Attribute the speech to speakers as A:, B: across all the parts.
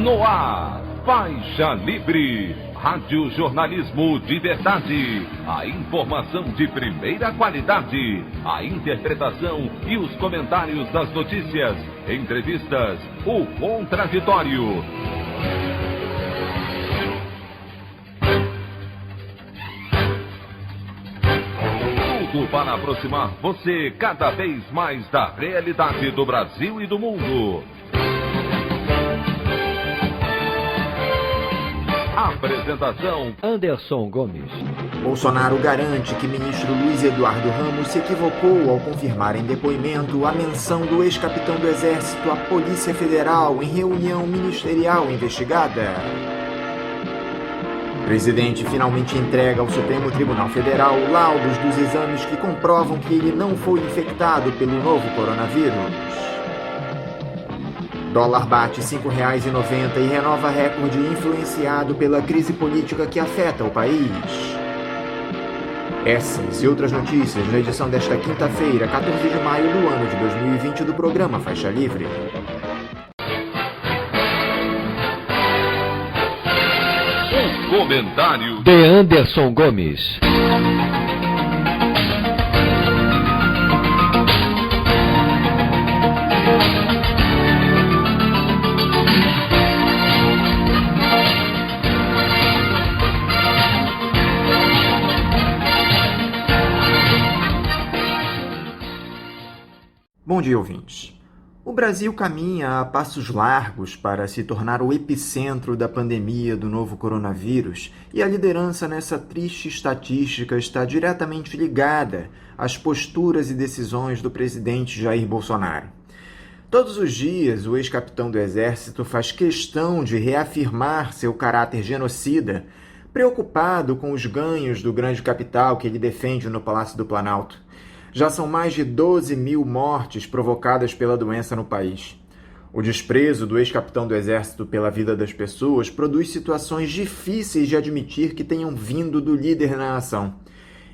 A: No ar, Faixa Livre, rádio jornalismo de verdade, a informação de primeira qualidade, a interpretação e os comentários das notícias, entrevistas, o contraditório. Tudo para aproximar você cada vez mais da realidade do Brasil e do mundo. Apresentação:
B: Anderson Gomes.
C: Bolsonaro garante que ministro Luiz Eduardo Ramos se equivocou ao confirmar em depoimento a menção do ex-capitão do Exército à Polícia Federal em reunião ministerial investigada. O presidente finalmente entrega ao Supremo Tribunal Federal laudos dos exames que comprovam que ele não foi infectado pelo novo coronavírus. Dólar bate R$ 5,90 e renova recorde influenciado pela crise política que afeta o país. Essas e outras notícias na edição desta quinta-feira, 14 de maio do ano de 2020 do programa Faixa Livre.
A: O comentário
B: de Anderson Gomes.
C: Bom dia, ouvintes. O Brasil caminha a passos largos para se tornar o epicentro da pandemia do novo coronavírus e a liderança nessa triste estatística está diretamente ligada às posturas e decisões do presidente Jair Bolsonaro. Todos os dias, o ex-capitão do Exército faz questão de reafirmar seu caráter genocida, preocupado com os ganhos do grande capital que ele defende no Palácio do Planalto. Já são mais de 12 mil mortes provocadas pela doença no país. O desprezo do ex-capitão do Exército pela vida das pessoas produz situações difíceis de admitir que tenham vindo do líder na nação.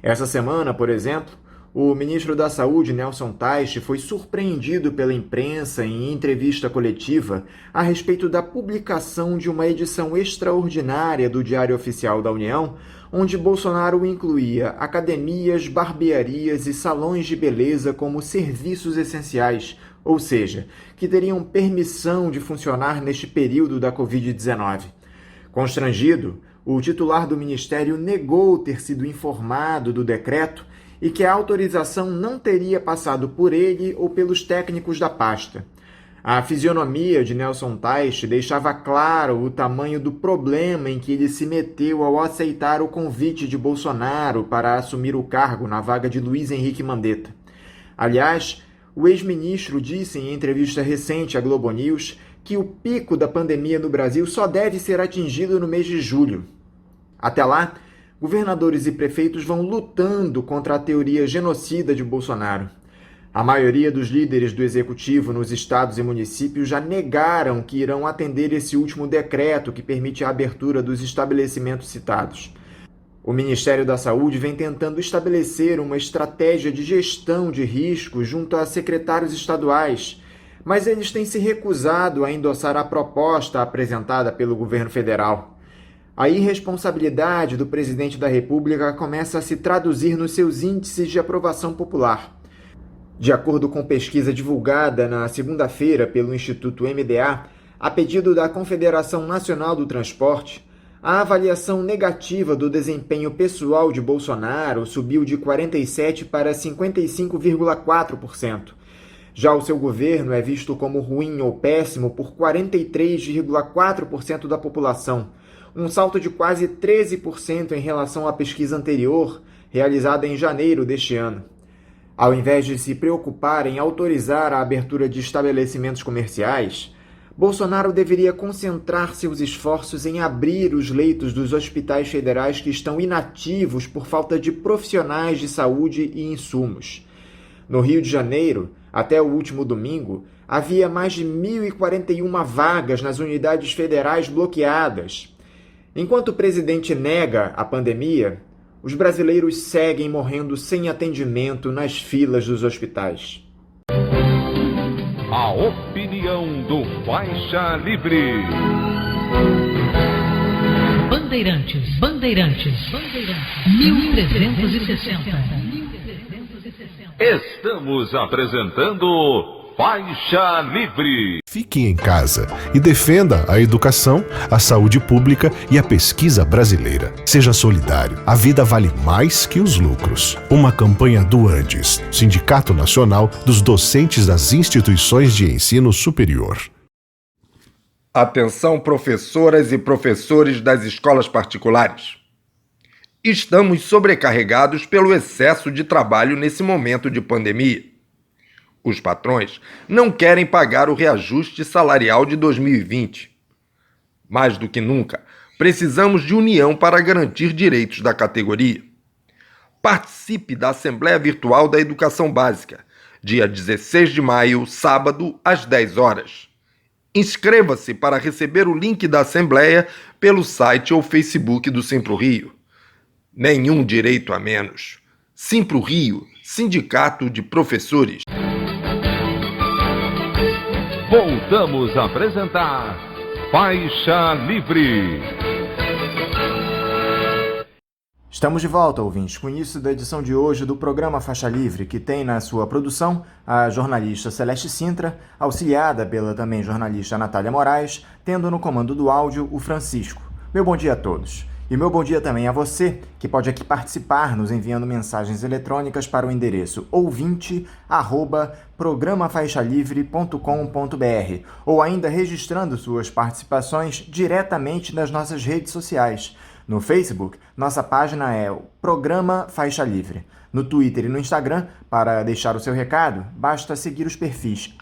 C: Essa semana, por exemplo, o ministro da Saúde, Nelson Teich, foi surpreendido pela imprensa em entrevista coletiva a respeito da publicação de uma edição extraordinária do Diário Oficial da União, onde Bolsonaro incluía academias, barbearias e salões de beleza como serviços essenciais, ou seja, que teriam permissão de funcionar neste período da Covid-19. Constrangido, o titular do ministério negou ter sido informado do decreto e que a autorização não teria passado por ele ou pelos técnicos da pasta. A fisionomia de Nelson Teich deixava claro o tamanho do problema em que ele se meteu ao aceitar o convite de Bolsonaro para assumir o cargo na vaga de Luiz Henrique Mandetta. Aliás, o ex-ministro disse em entrevista recente à Globo News que o pico da pandemia no Brasil só deve ser atingido no mês de julho. Até lá, governadores e prefeitos vão lutando contra a teoria genocida de Bolsonaro. A maioria dos líderes do executivo nos estados e municípios já negaram que irão atender esse último decreto que permite a abertura dos estabelecimentos citados. O Ministério da Saúde vem tentando estabelecer uma estratégia de gestão de riscos junto a secretários estaduais, mas eles têm se recusado a endossar a proposta apresentada pelo governo federal. A irresponsabilidade do presidente da República começa a se traduzir nos seus índices de aprovação popular. De acordo com pesquisa divulgada na segunda-feira pelo Instituto MDA, a pedido da Confederação Nacional do Transporte, a avaliação negativa do desempenho pessoal de Bolsonaro subiu de 47% para 55,4%. Já o seu governo é visto como ruim ou péssimo por 43,4% da população, um salto de quase 13% em relação à pesquisa anterior, realizada em janeiro deste ano. Ao invés de se preocupar em autorizar a abertura de estabelecimentos comerciais, Bolsonaro deveria concentrar seus esforços em abrir os leitos dos hospitais federais que estão inativos por falta de profissionais de saúde e insumos. No Rio de Janeiro, até o último domingo, havia mais de 1.041 vagas nas unidades federais bloqueadas. Enquanto o presidente nega a pandemia, os brasileiros seguem morrendo sem atendimento nas filas dos hospitais.
A: A opinião do Faixa Livre.
D: Bandeirantes, 1360.
A: Estamos apresentando Faixa Livre.
E: Fique em casa e defenda a educação, a saúde pública e a pesquisa brasileira. Seja solidário. A vida vale mais que os lucros. Uma campanha do Andes, Sindicato Nacional dos Docentes das Instituições de Ensino Superior.
F: Atenção, professoras e professores das escolas particulares. Estamos sobrecarregados pelo excesso de trabalho nesse momento de pandemia. Os patrões não querem pagar o reajuste salarial de 2020. Mais do que nunca, precisamos de união para garantir direitos da categoria. Participe da Assembleia Virtual da Educação Básica, dia 16 de maio, sábado, às 10 horas. Inscreva-se para receber o link da Assembleia pelo site ou Facebook do Simpro Rio. Nenhum direito a menos. Simpro Rio, Sindicato de Professores.
A: Voltamos a apresentar Faixa Livre.
C: Estamos de volta, ouvintes, com o início da edição de hoje do programa Faixa Livre, que tem na sua produção a jornalista Celeste Sintra, auxiliada pela também jornalista Natália Moraes, tendo no comando do áudio o Francisco. Meu bom dia a todos. E meu bom dia também a você, que pode aqui participar nos enviando mensagens eletrônicas para o endereço ouvinte@programafaixalivre.com.br ou ainda registrando suas participações diretamente nas nossas redes sociais. No Facebook, nossa página é o Programa Faixa Livre. No Twitter e no Instagram, para deixar o seu recado, basta seguir os perfis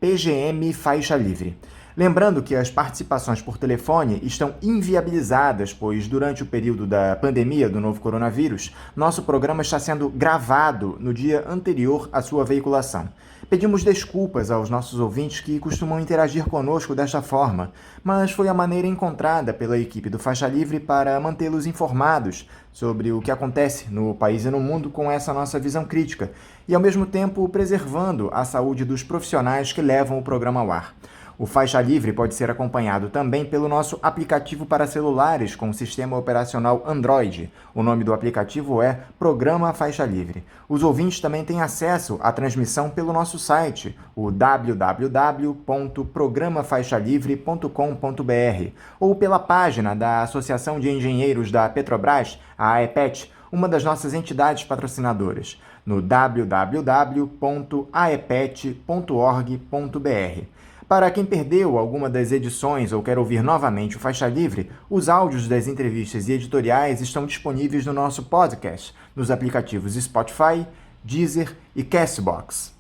C: @PGMFaixaLivre. Lembrando que as participações por telefone estão inviabilizadas, pois durante o período da pandemia do novo coronavírus, nosso programa está sendo gravado no dia anterior à sua veiculação. Pedimos desculpas aos nossos ouvintes que costumam interagir conosco desta forma, mas foi a maneira encontrada pela equipe do Faixa Livre para mantê-los informados sobre o que acontece no país e no mundo com essa nossa visão crítica, e ao mesmo tempo preservando a saúde dos profissionais que levam o programa ao ar. O Faixa Livre pode ser acompanhado também pelo nosso aplicativo para celulares com sistema operacional Android. O nome do aplicativo é Programa Faixa Livre. Os ouvintes também têm acesso à transmissão pelo nosso site, o www.programafaixalivre.com.br, ou pela página da Associação de Engenheiros da Petrobras, a AEPET, uma das nossas entidades patrocinadoras, no www.aepet.org.br. Para quem perdeu alguma das edições ou quer ouvir novamente o Faixa Livre, os áudios das entrevistas e editoriais estão disponíveis no nosso podcast, nos aplicativos Spotify, Deezer e Castbox.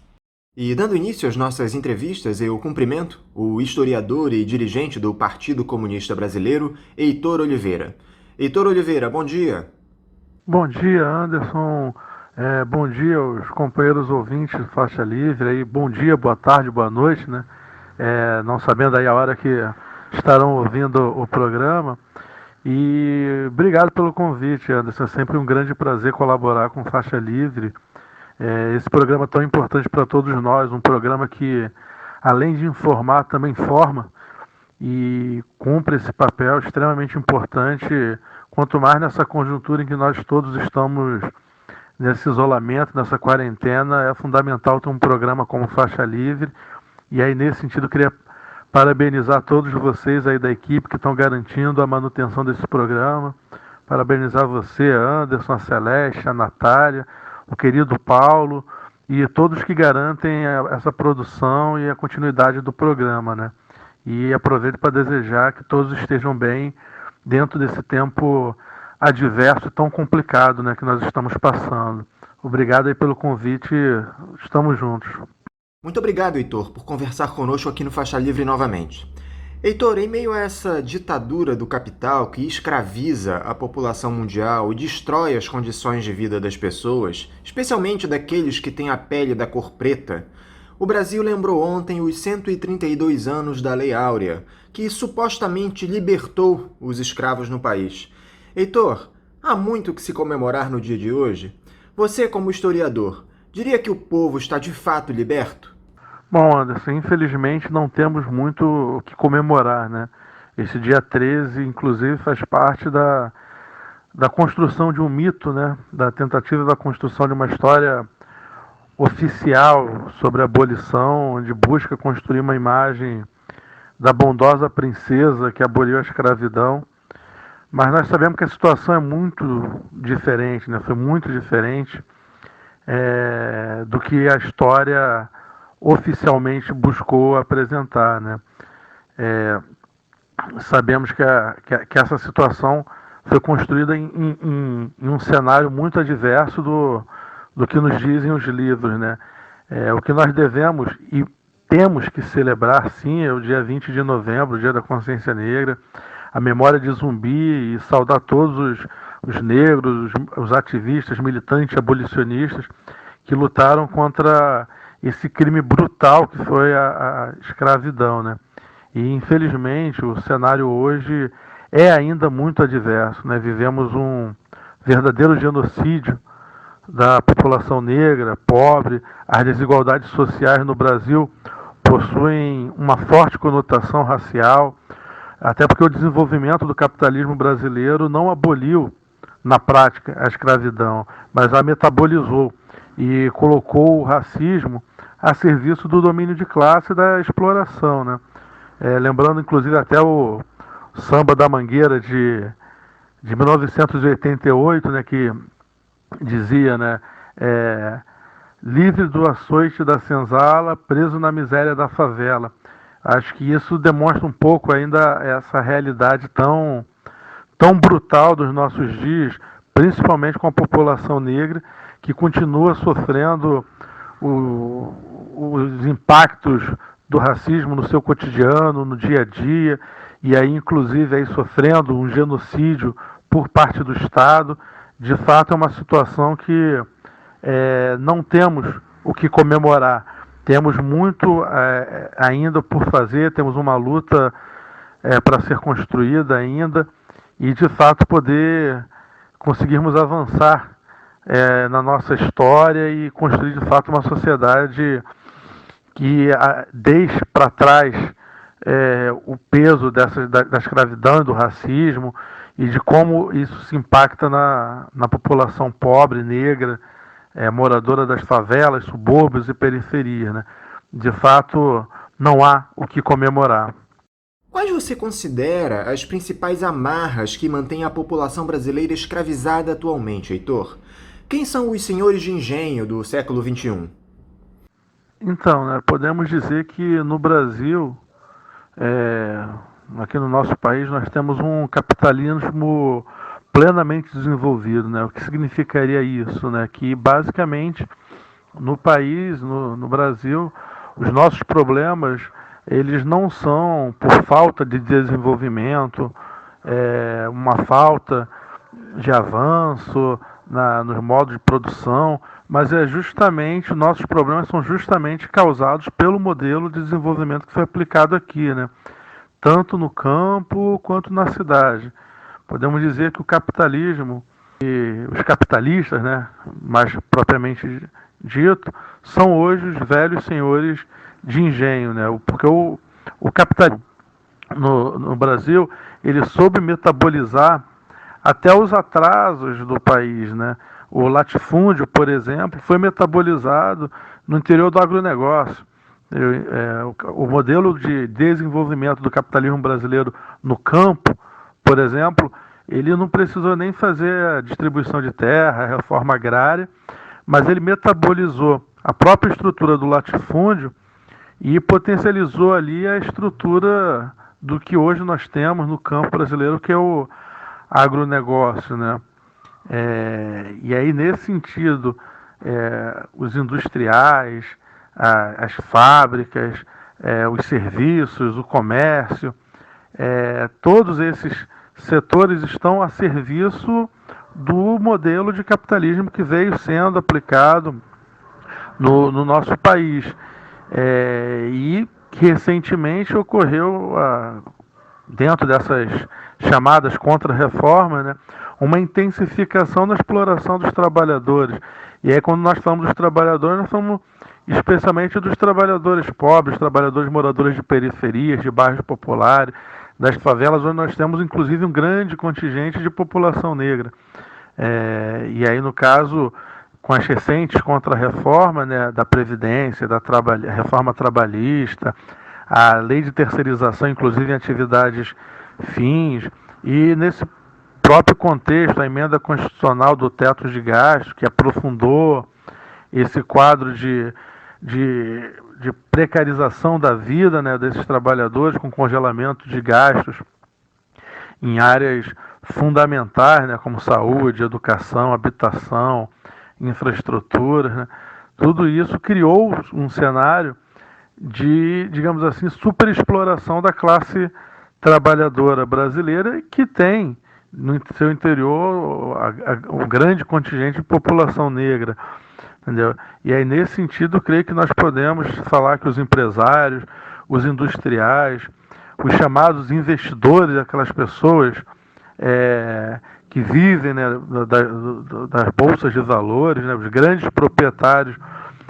C: E dando início às nossas entrevistas, eu cumprimento o historiador e dirigente do Partido Comunista Brasileiro, Heitor Oliveira. Heitor Oliveira, bom dia.
G: Bom dia, Anderson. Bom dia aos companheiros ouvintes do Faixa Livre. Aí, bom dia, boa tarde, boa noite, né? Não sabendo aí a hora que estarão ouvindo o programa. E obrigado pelo convite, Anderson. É sempre um grande prazer colaborar com Faixa Livre. Esse programa tão importante para todos nós, um programa que, além de informar, também forma e cumpre esse papel extremamente importante, quanto mais nessa conjuntura em que nós todos estamos nesse isolamento, nessa quarentena. É fundamental ter um programa como Faixa Livre. E aí, nesse sentido, eu queria parabenizar todos vocês aí da equipe que estão garantindo a manutenção desse programa. Parabenizar você, Anderson, a Celeste, a Natália, o querido Paulo e todos que garantem essa produção e a continuidade do programa, né? E aproveito para desejar que todos estejam bem dentro desse tempo adverso e tão complicado, né, que nós estamos passando. Obrigado aí pelo convite, estamos juntos.
C: Muito obrigado, Heitor, por conversar conosco aqui no Faixa Livre novamente. Heitor, em meio a essa ditadura do capital que escraviza a população mundial e destrói as condições de vida das pessoas, especialmente daqueles que têm a pele da cor preta, o Brasil lembrou ontem os 132 anos da Lei Áurea, que supostamente libertou os escravos no país. Heitor, há muito que se comemorar no dia de hoje? Você, como historiador, diria que o povo está de fato liberto?
G: Bom, Anderson, infelizmente não temos muito o que comemorar, né? Esse dia 13, inclusive, faz parte da construção de um mito, né? Da tentativa da construção de uma história oficial sobre a abolição, onde busca construir uma imagem da bondosa princesa que aboliu a escravidão. Mas nós sabemos que a situação é muito diferente, né? Foi muito diferente do que a história oficialmente buscou apresentar, né? Sabemos que essa situação foi construída em um cenário muito adverso do que nos dizem os livros, né? O que nós devemos e temos que celebrar, sim, é o dia 20 de novembro, o Dia da Consciência Negra, a memória de Zumbi, e saudar todos os negros, os ativistas, militantes, abolicionistas que lutaram contra esse crime brutal que foi a escravidão, né? E infelizmente o cenário hoje é ainda muito adverso, né? Vivemos um verdadeiro genocídio da população negra, pobre. As desigualdades sociais no Brasil possuem uma forte conotação racial, até porque o desenvolvimento do capitalismo brasileiro não aboliu na prática a escravidão, mas a metabolizou e colocou o racismo a serviço do domínio de classe e da exploração, né? Lembrando inclusive até o Samba da Mangueira de 1988, né, que dizia, né, livre do açoite da senzala, preso na miséria da favela. Acho que isso demonstra um pouco ainda essa realidade tão brutal dos nossos dias, principalmente com a população negra, que continua sofrendo os impactos do racismo no seu cotidiano, no dia a dia, e aí inclusive aí sofrendo um genocídio por parte do Estado. De fato é uma situação que não temos o que comemorar. Temos muito ainda por fazer, temos uma luta para ser construída ainda, e de fato poder conseguirmos avançar na nossa história e construir de fato uma sociedade que deixe para trás o peso da escravidão e do racismo, e de como isso se impacta na população pobre, negra, moradora das favelas, subúrbios e periferias, né? De fato, não há o que comemorar.
C: Quais você considera as principais amarras que mantêm a população brasileira escravizada atualmente, Heitor? Quem são os senhores de engenho do século XXI?
G: Então, né, podemos dizer que no Brasil, aqui no nosso país, nós temos um capitalismo plenamente desenvolvido, né? O que significaria isso, né? Que basicamente no país, no Brasil, os nossos problemas, eles não são por falta de desenvolvimento, uma falta de avanço nos modos de produção, mas justamente, nossos problemas são justamente causados pelo modelo de desenvolvimento que foi aplicado aqui, né? Tanto no campo quanto na cidade. Podemos dizer que o capitalismo e os capitalistas, né, mais propriamente dito, são hoje os velhos senhores de engenho, né? Porque o capitalismo no Brasil, ele soube metabolizar até os atrasos do país, né? O latifúndio, por exemplo, foi metabolizado no interior do agronegócio. O modelo de desenvolvimento do capitalismo brasileiro no campo, por exemplo, ele não precisou nem fazer a distribuição de terra, a reforma agrária, mas ele metabolizou a própria estrutura do latifúndio e potencializou ali a estrutura do que hoje nós temos no campo brasileiro, que é o agronegócio, né? E aí, nesse sentido, os industriais, as fábricas, os serviços, o comércio, todos esses setores estão a serviço do modelo de capitalismo que veio sendo aplicado no nosso país. E que recentemente ocorreu, dentro dessas chamadas contra-reformas, né, uma intensificação da exploração dos trabalhadores. E aí, quando nós falamos dos trabalhadores, nós estamos especialmente dos trabalhadores pobres, trabalhadores moradores de periferias, de bairros populares, das favelas, onde nós temos inclusive um grande contingente de população negra. E aí, no caso, com as recentes contra-reforma, né, da Previdência, da reforma trabalhista, a lei de terceirização, inclusive em atividades fins, e nesse próprio contexto, a emenda constitucional do teto de gastos, que aprofundou esse quadro de precarização da vida, né, desses trabalhadores, com congelamento de gastos em áreas fundamentais, né, como saúde, educação, habitação, infraestrutura, né. Tudo isso criou um cenário de, digamos assim, superexploração da classe trabalhadora brasileira, que tem no seu interior um grande contingente de população negra, entendeu? E aí, nesse sentido, creio que nós podemos falar que os empresários, os industriais, os chamados investidores, aquelas pessoas que vivem, né, das bolsas de valores, né, os grandes proprietários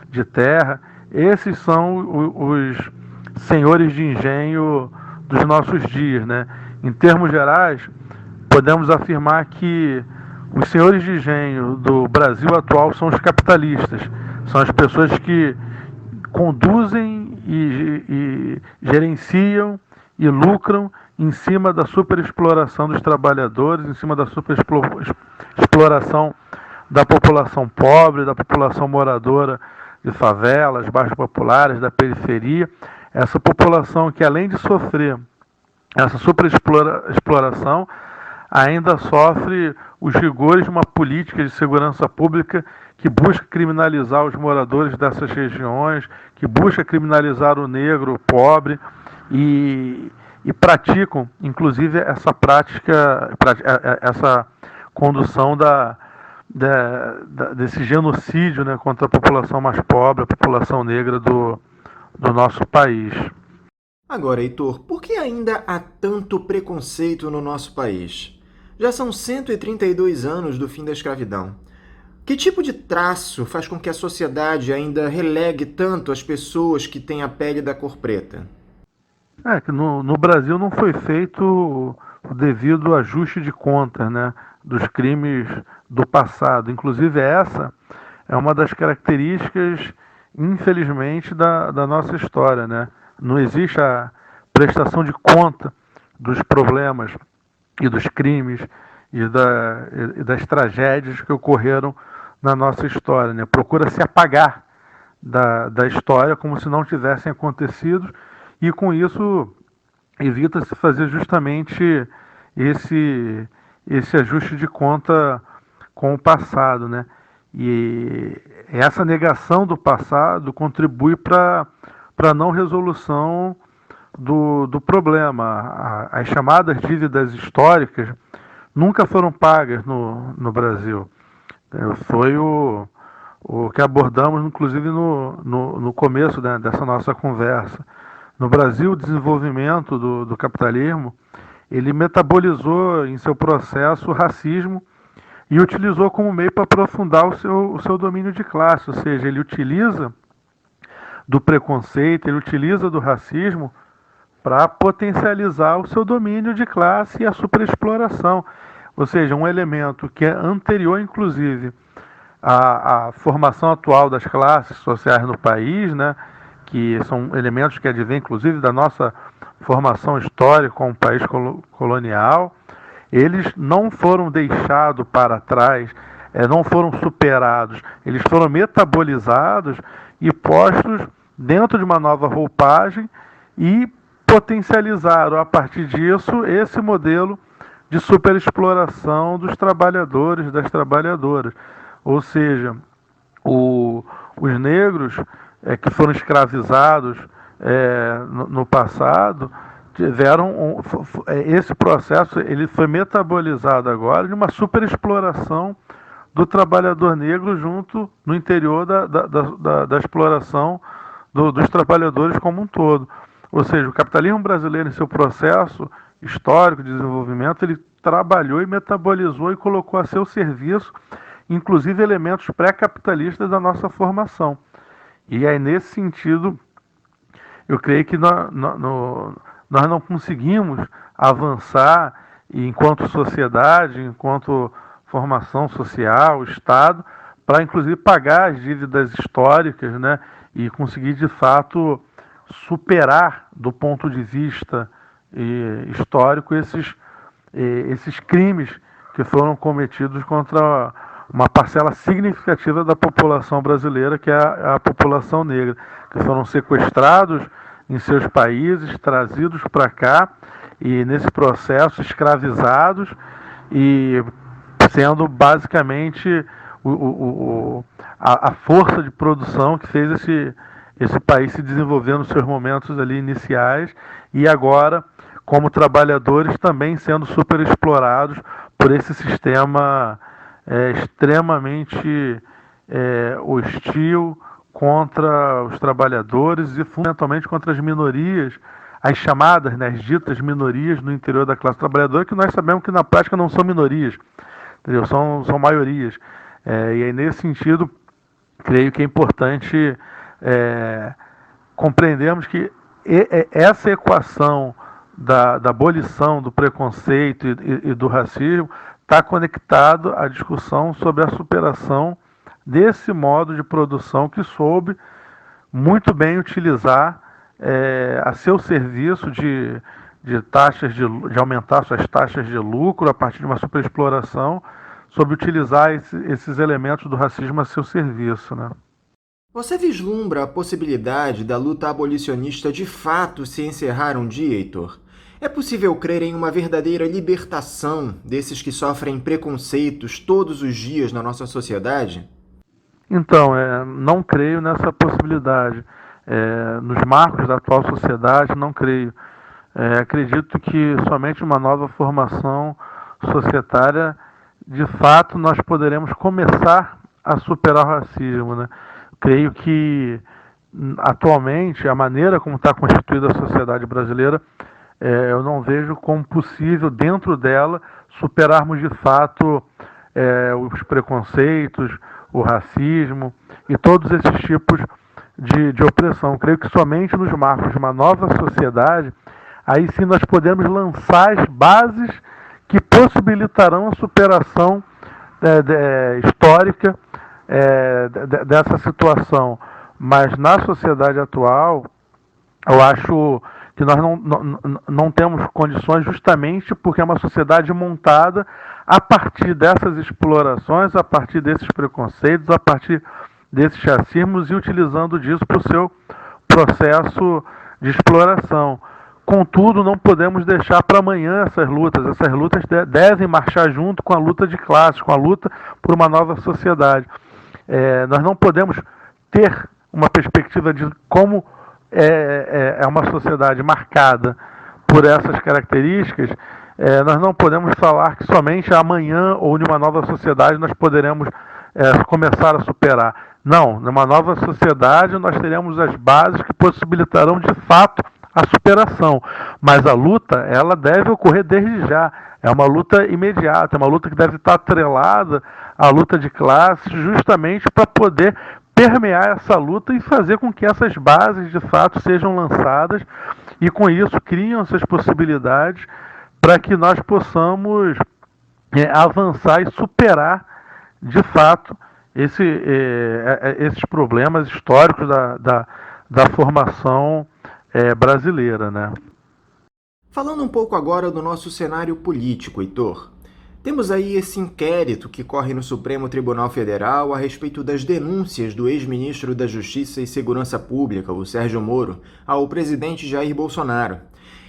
G: de terra, esses são os senhores de engenho dos nossos dias, né? Em termos gerais, podemos afirmar que os senhores de engenho do Brasil atual são os capitalistas, são as pessoas que conduzem e gerenciam e lucram em cima da superexploração dos trabalhadores, em cima da superexploração da população pobre, da população moradora de favelas, bairros populares, da periferia. Essa população que, além de sofrer essa superexploração, ainda sofre os rigores de uma política de segurança pública que busca criminalizar os moradores dessas regiões, que busca criminalizar o negro, o pobre, e praticam, inclusive, essa prática, essa condução desse genocídio, né, contra a população mais pobre, a população negra do nosso país.
C: Agora, Heitor, por que ainda há tanto preconceito no nosso país? Já são 132 anos do fim da escravidão. Que tipo de traço faz com que a sociedade ainda relegue tanto as pessoas que têm a pele da cor preta?
G: Que no Brasil não foi feito o devido ajuste de contas, né, dos crimes do passado. Inclusive, essa é uma das características, infelizmente, da nossa história, né? Não existe a prestação de conta dos problemas e dos crimes e das tragédias que ocorreram na nossa história, né? Procura-se apagar da história como se não tivessem acontecido, e com isso evita-se fazer justamente esse ajuste de conta com o passado, né? E essa negação do passado contribui para a não resolução do problema. As chamadas dívidas históricas nunca foram pagas no Brasil. Foi o que abordamos, inclusive, no começo, né, dessa nossa conversa. No Brasil, o desenvolvimento do capitalismo, ele metabolizou em seu processo o racismo e utilizou como meio para aprofundar o seu domínio de classe, ou seja, ele utiliza do preconceito, ele utiliza do racismo para potencializar o seu domínio de classe e a superexploração, ou seja, um elemento que é anterior, inclusive, à formação atual das classes sociais no país, né, que são elementos que advêm, inclusive, da nossa formação histórica como país colonial. Eles não foram deixados para trás, não foram superados, eles foram metabolizados e postos dentro de uma nova roupagem e potencializaram, a partir disso, esse modelo de superexploração dos trabalhadores, das trabalhadoras. Ou seja, os negros que foram escravizados no passado, tiveram esse processo, ele foi metabolizado agora de uma superexploração do trabalhador negro junto no interior da exploração dos trabalhadores como um todo. Ou seja, o capitalismo brasileiro, em seu processo histórico de desenvolvimento, ele trabalhou e metabolizou e colocou a seu serviço, inclusive, elementos pré-capitalistas da nossa formação. E aí, nesse sentido, eu creio que nós não conseguimos avançar enquanto sociedade, enquanto formação social, Estado, para inclusive pagar as dívidas históricas, né, e conseguir de fato superar do ponto de vista histórico esses crimes que foram cometidos contra uma parcela significativa da população brasileira, que é a população negra, que foram sequestrados em seus países, trazidos para cá e nesse processo escravizados e sendo basicamente a força de produção que fez esse país se desenvolver nos seus momentos ali iniciais e agora, como trabalhadores, também sendo super explorados por esse sistema extremamente hostil contra os trabalhadores e fundamentalmente contra as minorias, as chamadas, né, as ditas minorias no interior da classe trabalhadora, que nós sabemos que na prática não são minorias, entendeu? São maiorias. E aí, nesse sentido, creio que é importante compreendermos que essa equação da abolição do preconceito e do racismo está conectado à discussão sobre a superação desse modo de produção que soube muito bem utilizar a seu serviço de taxas de aumentar suas taxas de lucro a partir de uma superexploração, soube utilizar esses elementos do racismo a seu serviço, né?
C: Você vislumbra a possibilidade da luta abolicionista de fato se encerrar um dia, Heitor? É possível crer em uma verdadeira libertação desses que sofrem preconceitos todos os dias na nossa sociedade?
G: Então, não creio nessa possibilidade. Nos marcos da atual sociedade, não creio. Acredito que somente uma nova formação societária, de fato, nós poderemos começar a superar o racismo, né? Creio que, atualmente, a maneira como está constituída a sociedade brasileira, eu não vejo como possível, dentro dela, superarmos de fato os preconceitos, o racismo e todos esses tipos de opressão. Creio que somente nos marcos de uma nova sociedade, aí sim nós podemos lançar as bases que possibilitarão a superação histórica dessa situação. Mas na sociedade atual, eu acho que nós não temos condições, justamente porque é uma sociedade montada a partir dessas explorações, a partir desses preconceitos, a partir desses racismos e utilizando disso para o seu processo de exploração. Contudo, não podemos deixar para amanhã essas lutas. Essas lutas devem marchar junto com a luta de classes, com a luta por uma nova sociedade. Nós não podemos ter uma perspectiva de como é uma sociedade marcada por essas características. Nós não podemos falar que somente amanhã ou numa nova sociedade nós poderemos começar a superar. Não, numa nova sociedade nós teremos as bases que possibilitarão de fato a superação, mas a luta, ela deve ocorrer desde já. É uma luta imediata, é uma luta que deve estar atrelada à luta de classes, justamente para poder permear essa luta e fazer com que essas bases de fato sejam lançadas e com isso criam essas possibilidades para que nós possamos avançar e superar de fato esses problemas históricos da formação brasileira, né?
C: Falando um pouco agora do nosso cenário político, Heitor. Temos aí esse inquérito que corre no Supremo Tribunal Federal a respeito das denúncias do ex-ministro da Justiça e Segurança Pública, o Sérgio Moro, ao presidente Jair Bolsonaro.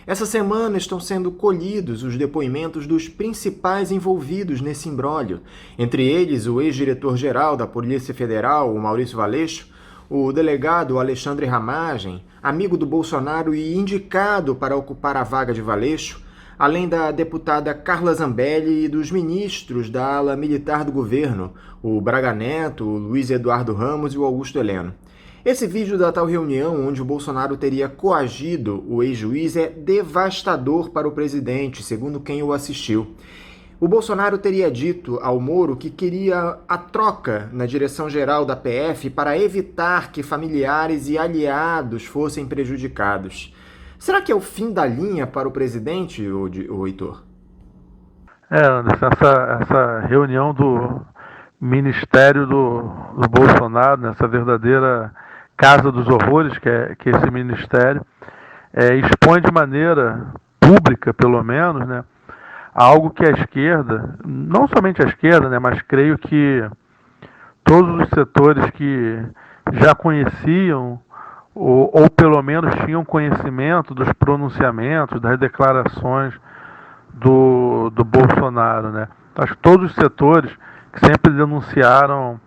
C: Essa semana estão sendo colhidos os depoimentos dos principais envolvidos nesse imbróglio, entre eles o ex-diretor-geral da Polícia Federal, o Maurício Valeixo, o delegado Alexandre Ramagem, amigo do Bolsonaro e indicado para ocupar a vaga de Valeixo, além da deputada Carla Zambelli e dos ministros da ala militar do governo, o Braga Neto, o Luiz Eduardo Ramos e o Augusto Heleno. Esse vídeo da tal reunião, onde o Bolsonaro teria coagido o ex-juiz, é devastador para o presidente, segundo quem o assistiu. O Bolsonaro teria dito ao Moro que queria a troca na direção-geral da PF para evitar que familiares e aliados fossem prejudicados. Será que é o fim da linha para o presidente, ô Heitor?
G: Anderson, essa reunião do Ministério do Bolsonaro, nessa verdadeira casa dos horrores que é esse ministério, expõe de maneira pública, pelo menos, né, algo que a esquerda, não somente a esquerda, né, mas creio que todos os setores que já conheciam ou pelo menos tinham conhecimento dos pronunciamentos, das declarações do Bolsonaro, né? Acho que todos os setores que sempre denunciaram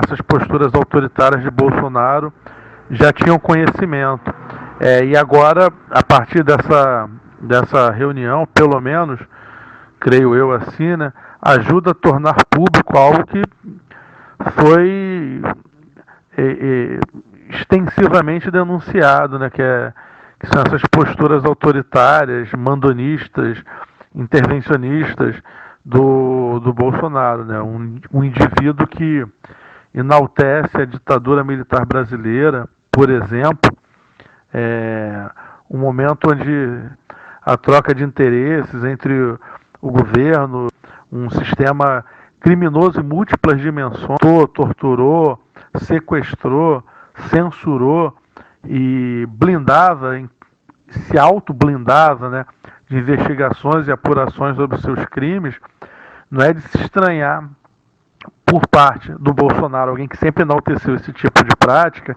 G: essas posturas autoritárias de Bolsonaro já tinham conhecimento. E agora, a partir dessa reunião, pelo menos, creio eu assim, né, ajuda a tornar público algo que foi extensivamente denunciado, né, que são essas posturas autoritárias, mandonistas, intervencionistas do Bolsonaro, né, um indivíduo que enaltece a ditadura militar brasileira, por exemplo, um momento onde a troca de interesses entre o governo, um sistema criminoso em múltiplas dimensões, torturou, sequestrou, censurou e se auto-blindava, né, de investigações e apurações sobre seus crimes, não é de se estranhar por parte do Bolsonaro, alguém que sempre enalteceu esse tipo de prática,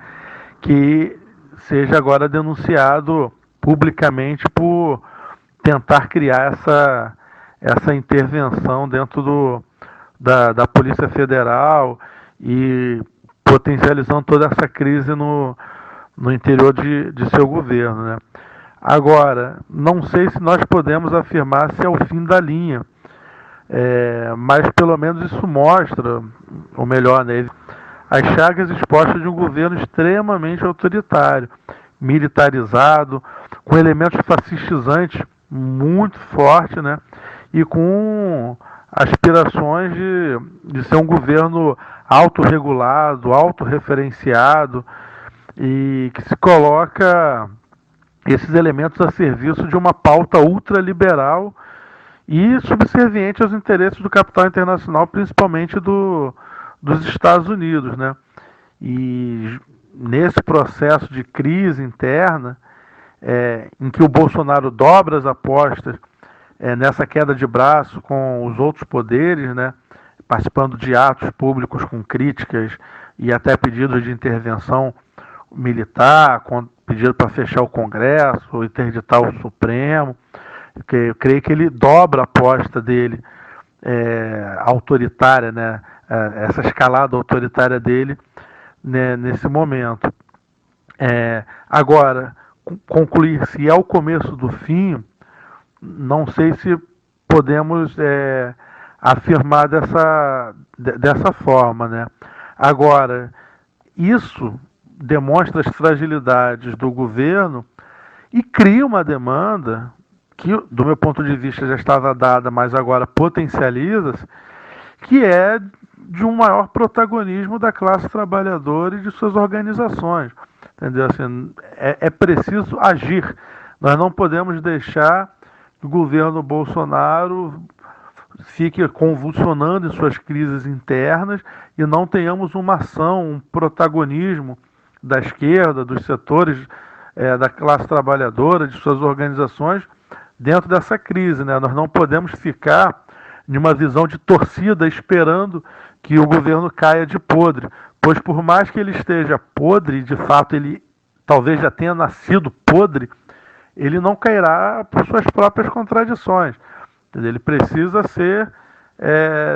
G: que seja agora denunciado publicamente por tentar criar essa intervenção dentro da Polícia Federal e potencializando toda essa crise no interior de seu governo, né? Agora, não sei se nós podemos afirmar se é o fim da linha, mas pelo menos isso mostra, ou melhor, né, as chagas expostas de um governo extremamente autoritário, militarizado, com elementos fascistizantes muito fortes, né, e com aspirações de ser um governo autorregulado, autorreferenciado, e que se coloca esses elementos a serviço de uma pauta ultraliberal e subserviente aos interesses do capital internacional, principalmente dos Estados Unidos, né? E nesse processo de crise interna, em que o Bolsonaro dobra as apostas nessa queda de braço com os outros poderes, né? Participando de atos públicos com críticas e até pedidos de intervenção militar, com pedido para fechar o Congresso, interditar o Supremo. Eu creio que ele dobra a aposta dele autoritária, né? Essa escalada autoritária dele, né, nesse momento. Agora, concluir se é o começo do fim, não sei se podemos afirmar dessa forma, né? Agora, isso demonstra as fragilidades do governo e cria uma demanda que, do meu ponto de vista, já estava dada, mas agora potencializa-se, que é de um maior protagonismo da classe trabalhadora e de suas organizações. Entendeu? Assim, é preciso agir. Nós não podemos deixar que o governo Bolsonaro fique convulsionando em suas crises internas e não tenhamos uma ação, um protagonismo da esquerda, dos setores da classe trabalhadora, de suas organizações, dentro dessa crise, né? Nós não podemos ficar numa visão de torcida esperando que o governo caia de podre, pois por mais que ele esteja podre, de fato ele talvez já tenha nascido podre, ele não cairá por suas próprias contradições. Ele precisa ser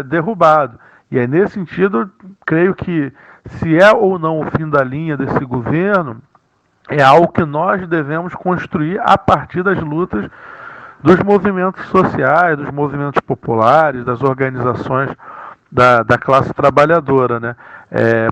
G: derrubado. E aí, nesse sentido, creio que se é ou não o fim da linha desse governo, é algo que nós devemos construir a partir das lutas dos movimentos sociais, dos movimentos populares, das organizações da classe trabalhadora, né?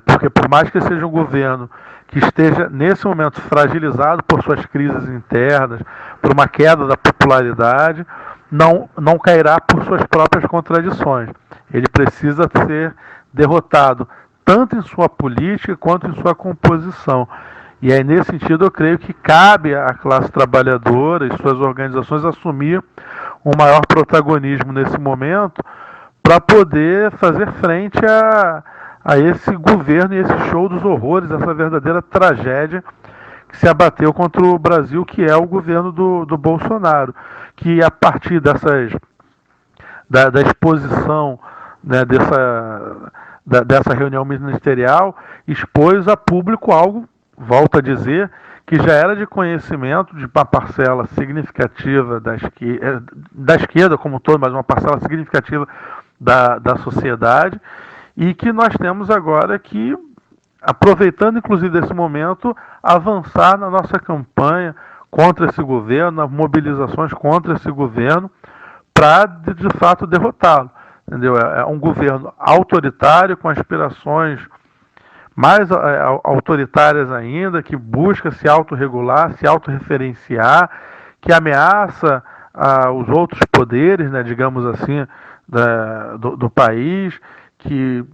G: Porque por mais que seja um governo que esteja nesse momento fragilizado por suas crises internas, por uma queda da popularidade, não cairá por suas próprias contradições. Ele precisa ser derrotado, tanto em sua política quanto em sua composição. E aí, nesse sentido, eu creio que cabe à classe trabalhadora e suas organizações assumir um maior protagonismo nesse momento para poder fazer frente a esse governo e esse show dos horrores, essa verdadeira tragédia que se abateu contra o Brasil, que é o governo do Bolsonaro, que a partir da exposição, né, dessa reunião ministerial, expôs a público algo, volto a dizer, que já era de conhecimento de uma parcela significativa da esquerda como um todo, mas uma parcela significativa da sociedade, e que nós temos agora que, aproveitando inclusive desse momento, avançar na nossa campanha contra esse governo, nas mobilizações contra esse governo, para de fato derrotá-lo. Entendeu? É um governo autoritário, com aspirações mais autoritárias ainda, que busca se autorregular, se autorreferenciar, que ameaça os outros poderes, né, digamos assim, do país, que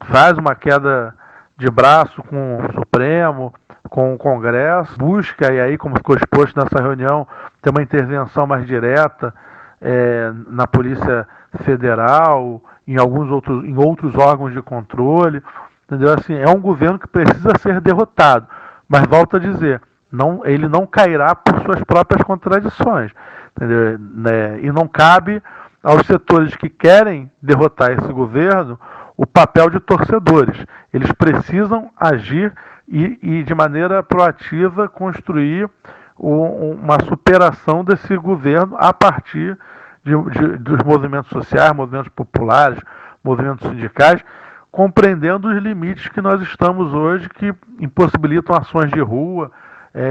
G: faz uma queda de braço com o Supremo, com o Congresso, busca, e aí, como ficou exposto nessa reunião, ter uma intervenção mais direta na Polícia Federal, em outros órgãos de controle. Entendeu? Assim, é um governo que precisa ser derrotado, mas volto a dizer, ele não cairá por suas próprias contradições, entendeu? Né? E não cabe aos setores que querem derrotar esse governo o papel de torcedores. Eles precisam agir e de maneira proativa, construir uma superação desse governo a partir dos movimentos sociais, movimentos populares, movimentos sindicais, compreendendo os limites que nós estamos hoje, que impossibilitam ações de rua,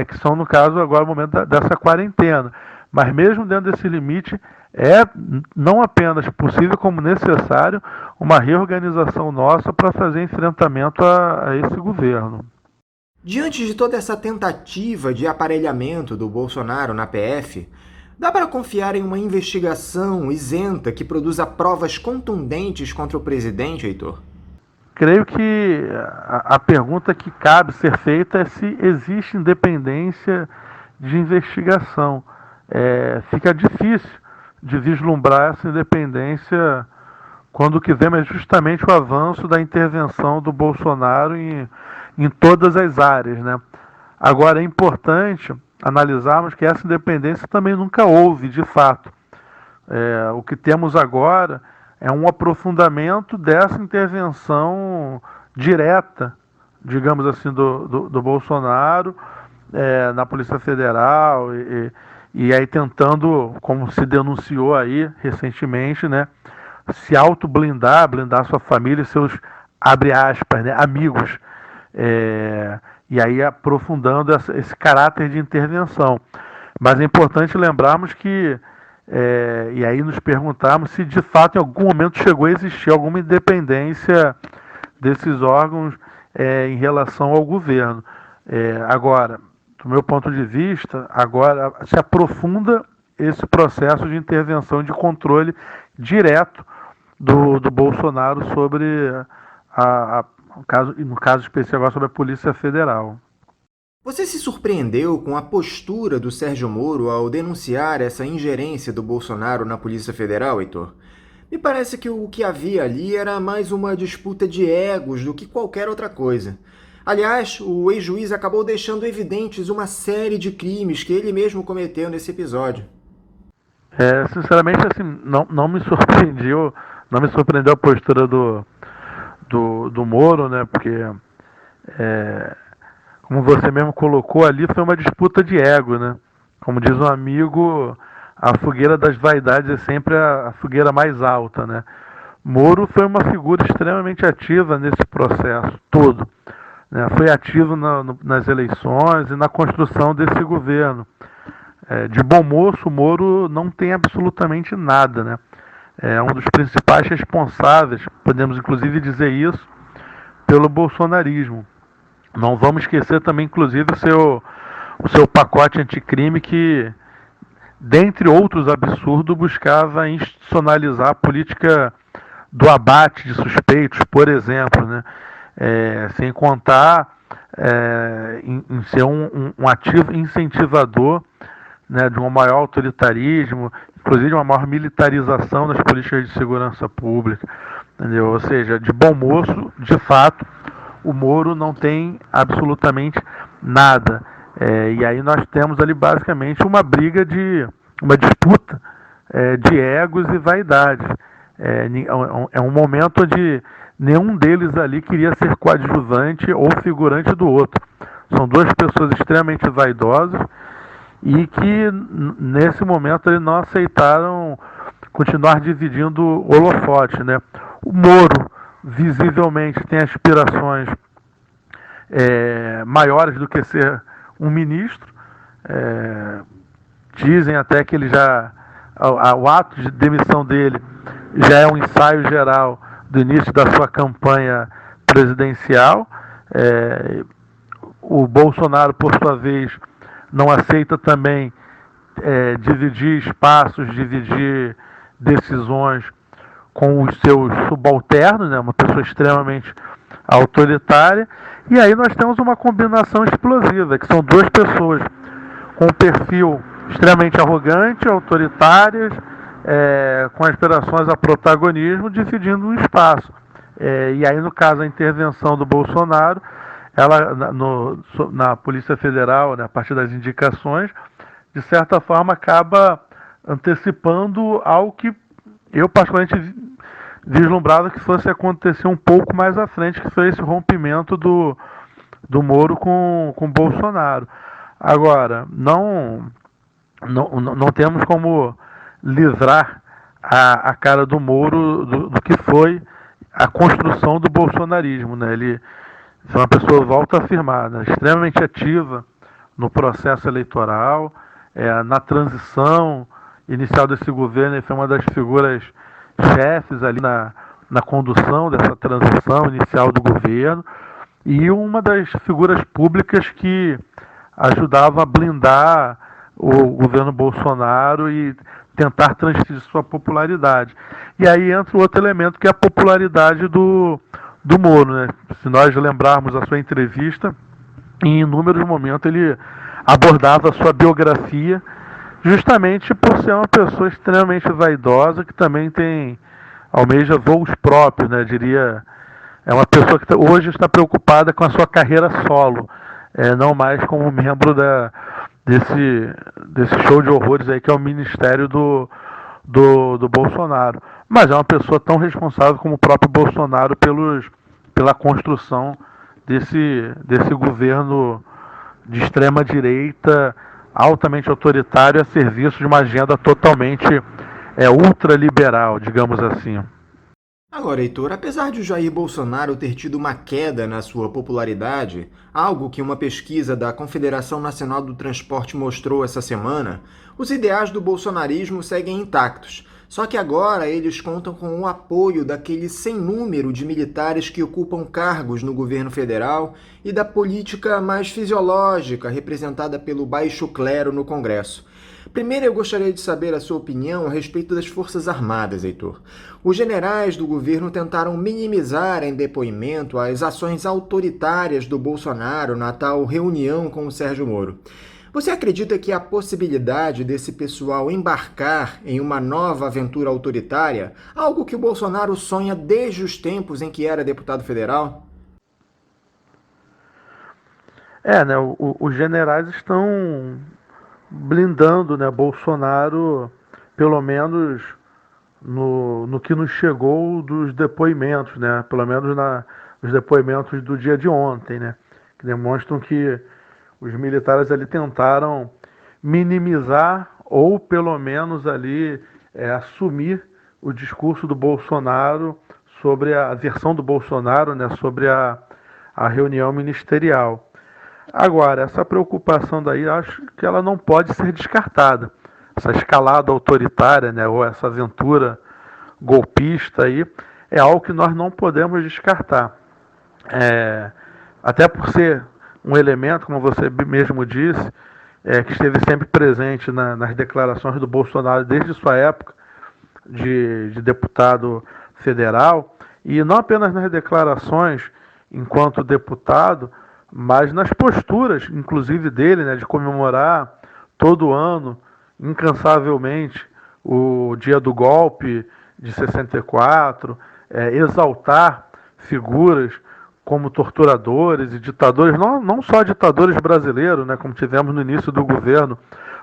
G: que são, no caso, agora o momento dessa quarentena. Mas mesmo dentro desse limite, é não apenas possível, como necessário, uma reorganização nossa para fazer enfrentamento a esse governo.
C: Diante de toda essa tentativa de aparelhamento do Bolsonaro na PF, dá para confiar em uma investigação isenta que produza provas contundentes contra o presidente, Heitor?
G: Creio que a pergunta que cabe ser feita é se existe independência de investigação. Fica difícil de vislumbrar essa independência quando o que vemos é justamente o avanço da intervenção do Bolsonaro em todas as áreas, né? Agora, é importante analisarmos que essa independência também nunca houve, de fato. O que temos agora é um aprofundamento dessa intervenção direta, digamos assim, do Bolsonaro na Polícia Federal e aí tentando, como se denunciou aí recentemente, né, se auto-blindar, blindar sua família e seus, abre aspas, né, amigos, e aí aprofundando esse caráter de intervenção. Mas é importante lembrarmos que e aí nos perguntarmos se de fato em algum momento chegou a existir alguma independência desses órgãos em relação ao governo. Agora, do meu ponto de vista, agora se aprofunda esse processo de intervenção, de controle direto do Bolsonaro sobre no caso especial agora sobre a Polícia Federal.
C: Você se surpreendeu com a postura do Sérgio Moro ao denunciar essa ingerência do Bolsonaro na Polícia Federal, Heitor? Me parece que o que havia ali era mais uma disputa de egos do que qualquer outra coisa. Aliás, o ex-juiz acabou deixando evidentes uma série de crimes que ele mesmo cometeu nesse episódio.
G: Sinceramente, assim, não me surpreendeu a postura do Moro, né? Porque como você mesmo colocou ali, foi uma disputa de ego, né? Como diz um amigo, a fogueira das vaidades é sempre a fogueira mais alta, né? Moro foi uma figura extremamente ativa nesse processo todo, né? Foi ativo nas eleições e na construção desse governo. De bom moço, o Moro não tem absolutamente nada, né? É um dos principais responsáveis, podemos inclusive dizer isso, pelo bolsonarismo. Não vamos esquecer também, inclusive, o seu pacote anticrime que dentre outros absurdos, buscava institucionalizar a política do abate de suspeitos, por exemplo, né? Sem contar em ser um ativo incentivador, né, de um maior autoritarismo, inclusive de uma maior militarização das políticas de segurança pública, entendeu? Ou seja, de bom moço, de fato, o Moro não tem absolutamente nada. E aí nós temos ali basicamente uma disputa de egos e vaidades. É um momento onde nenhum deles ali queria ser coadjuvante ou figurante do outro. São duas pessoas extremamente vaidosas e que nesse momento eles não aceitaram continuar dividindo o holofote, né? O Moro visivelmente tem aspirações maiores do que ser um ministro. Dizem até que ele o ato de demissão dele já é um ensaio geral do início da sua campanha presidencial. O Bolsonaro, por sua vez, não aceita também dividir espaços, dividir decisões com os seus subalternos, né? Uma pessoa extremamente autoritária. E aí nós temos uma combinação explosiva, que são duas pessoas com um perfil extremamente arrogante, autoritárias, com aspirações a protagonismo, dividindo um espaço. E aí, no caso, a intervenção do Bolsonaro, ela na Polícia Federal, né, a partir das indicações, de certa forma acaba antecipando algo que eu particularmente vislumbrava que fosse acontecer um pouco mais à frente, que foi esse rompimento do Moro com Bolsonaro. Agora, não temos como livrar a cara do Moro do que foi a construção do bolsonarismo, né? Ele foi uma pessoa, volta a afirmar, né, extremamente ativa no processo eleitoral, na transição inicial desse governo. Ele foi uma das figuras chefes ali na condução dessa transição inicial do governo e uma das figuras públicas que ajudava a blindar o governo Bolsonaro e tentar transferir sua popularidade. E aí entra o outro elemento, que é a popularidade do Moro, né? Se nós lembrarmos a sua entrevista, em inúmeros momentos ele abordava a sua biografia, justamente por ser uma pessoa extremamente vaidosa, que também almeja voos próprios, né? Diria, é uma pessoa que hoje está preocupada com a sua carreira solo, não mais como membro desse show de horrores aí que é o Ministério do Bolsonaro. Mas é uma pessoa tão responsável como o próprio Bolsonaro pela construção desse governo de extrema direita, altamente autoritário, a serviço de uma agenda totalmente ultraliberal, digamos assim.
C: Agora, Heitor, apesar de o Jair Bolsonaro ter tido uma queda na sua popularidade, algo que uma pesquisa da Confederação Nacional do Transporte mostrou essa semana, os ideais do bolsonarismo seguem intactos. Só que agora eles contam com o apoio daquele sem número de militares que ocupam cargos no governo federal e da política mais fisiológica representada pelo baixo clero no Congresso. Primeiro, eu gostaria de saber a sua opinião a respeito das Forças Armadas, Heitor. Os generais do governo tentaram minimizar em depoimento as ações autoritárias do Bolsonaro na tal reunião com o Sérgio Moro. Você acredita que a possibilidade desse pessoal embarcar em uma nova aventura autoritária, algo que o Bolsonaro sonha desde os tempos em que era deputado federal?
G: Né, os generais estão blindando, né, Bolsonaro, pelo menos no que nos chegou dos depoimentos, né, pelo menos nos depoimentos do dia de ontem, né, que demonstram que os militares ali tentaram minimizar ou pelo menos ali assumir o discurso do Bolsonaro sobre a versão do Bolsonaro, né, sobre a reunião ministerial. Agora, essa preocupação daí, acho que ela não pode ser descartada. Essa escalada autoritária, né, ou essa aventura golpista aí, é algo que nós não podemos descartar. Até por ser um elemento, como você mesmo disse, que esteve sempre presente nas declarações do Bolsonaro desde sua época de deputado federal, e não apenas nas declarações enquanto deputado, mas nas posturas, inclusive dele, né, de comemorar todo ano, incansavelmente, o dia do golpe de 64, exaltar figuras como torturadores e ditadores, não só ditadores brasileiros, né, como tivemos no início do governo,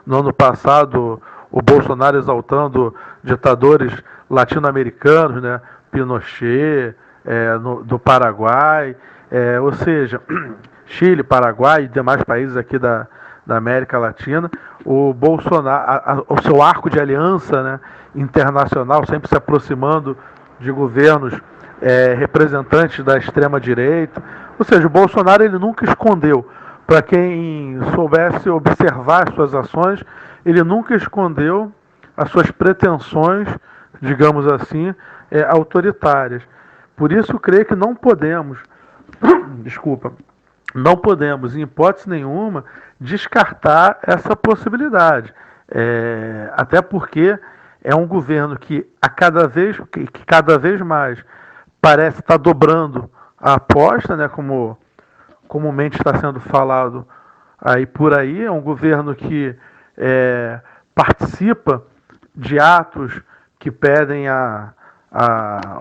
G: no ano passado, o Bolsonaro exaltando ditadores latino-americanos, né, Pinochet, do Paraguai, ou seja, Chile, Paraguai e demais países aqui da América Latina. O Bolsonaro, o seu arco de aliança, né, internacional, sempre se aproximando de governos representantes da extrema-direita. Ou seja, o Bolsonaro ele nunca escondeu, para quem soubesse observar suas ações, ele nunca escondeu as suas pretensões, digamos assim, autoritárias. Por isso, creio que não podemos, não podemos, em hipótese nenhuma, descartar essa possibilidade. Até porque é um governo que cada vez mais parece estar dobrando a aposta, né, como comumente está sendo falado aí por aí. É um governo que participa de atos que pedem a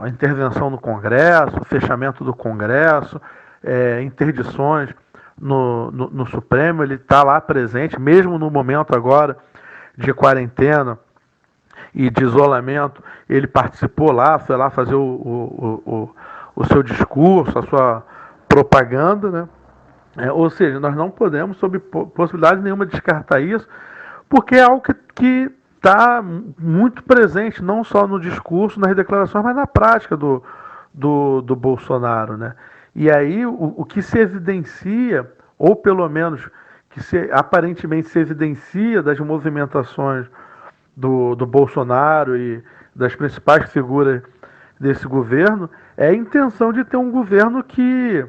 G: intervenção no Congresso, o fechamento do Congresso, interdições no Supremo. Ele está lá presente, mesmo no momento agora de quarentena e de isolamento, ele participou lá, foi lá fazer o seu discurso, a sua propaganda, né? Ou seja, nós não podemos, sob possibilidade nenhuma, descartar isso, porque é algo que está muito presente, não só no discurso, nas declarações, mas na prática do Bolsonaro, né? E aí o que se evidencia, ou pelo menos aparentemente se evidencia das movimentações do Bolsonaro e das principais figuras desse governo, é a intenção de ter um governo que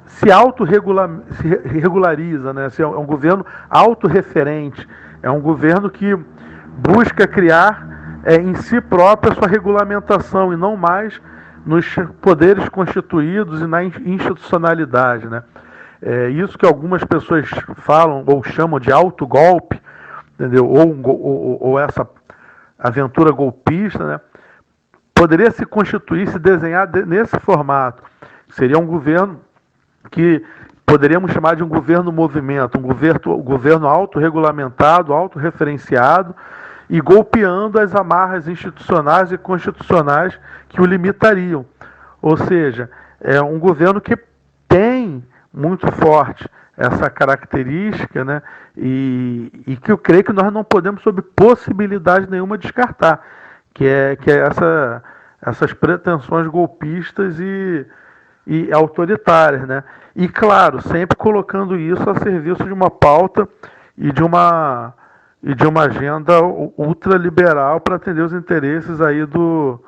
G: se autorregulariza, né? É um governo autorreferente, é um governo que busca criar em si próprio a sua regulamentação e não mais nos poderes constituídos e na institucionalidade, né? Isso que algumas pessoas falam ou chamam de autogolpe, entendeu? Ou essa aventura golpista, né? Poderia se constituir, se desenhar nesse formato. Seria um governo que poderíamos chamar de um governo movimento, um governo autorregulamentado, autorreferenciado e golpeando as amarras institucionais e constitucionais que o limitariam. Ou seja, é um governo que tem muito forte essa característica, né? E que eu creio que nós não podemos, sob possibilidade nenhuma, descartar, que é essas pretensões golpistas e autoritárias, né? E claro, sempre colocando isso a serviço de uma pauta e de uma agenda ultraliberal para atender os interesses aí do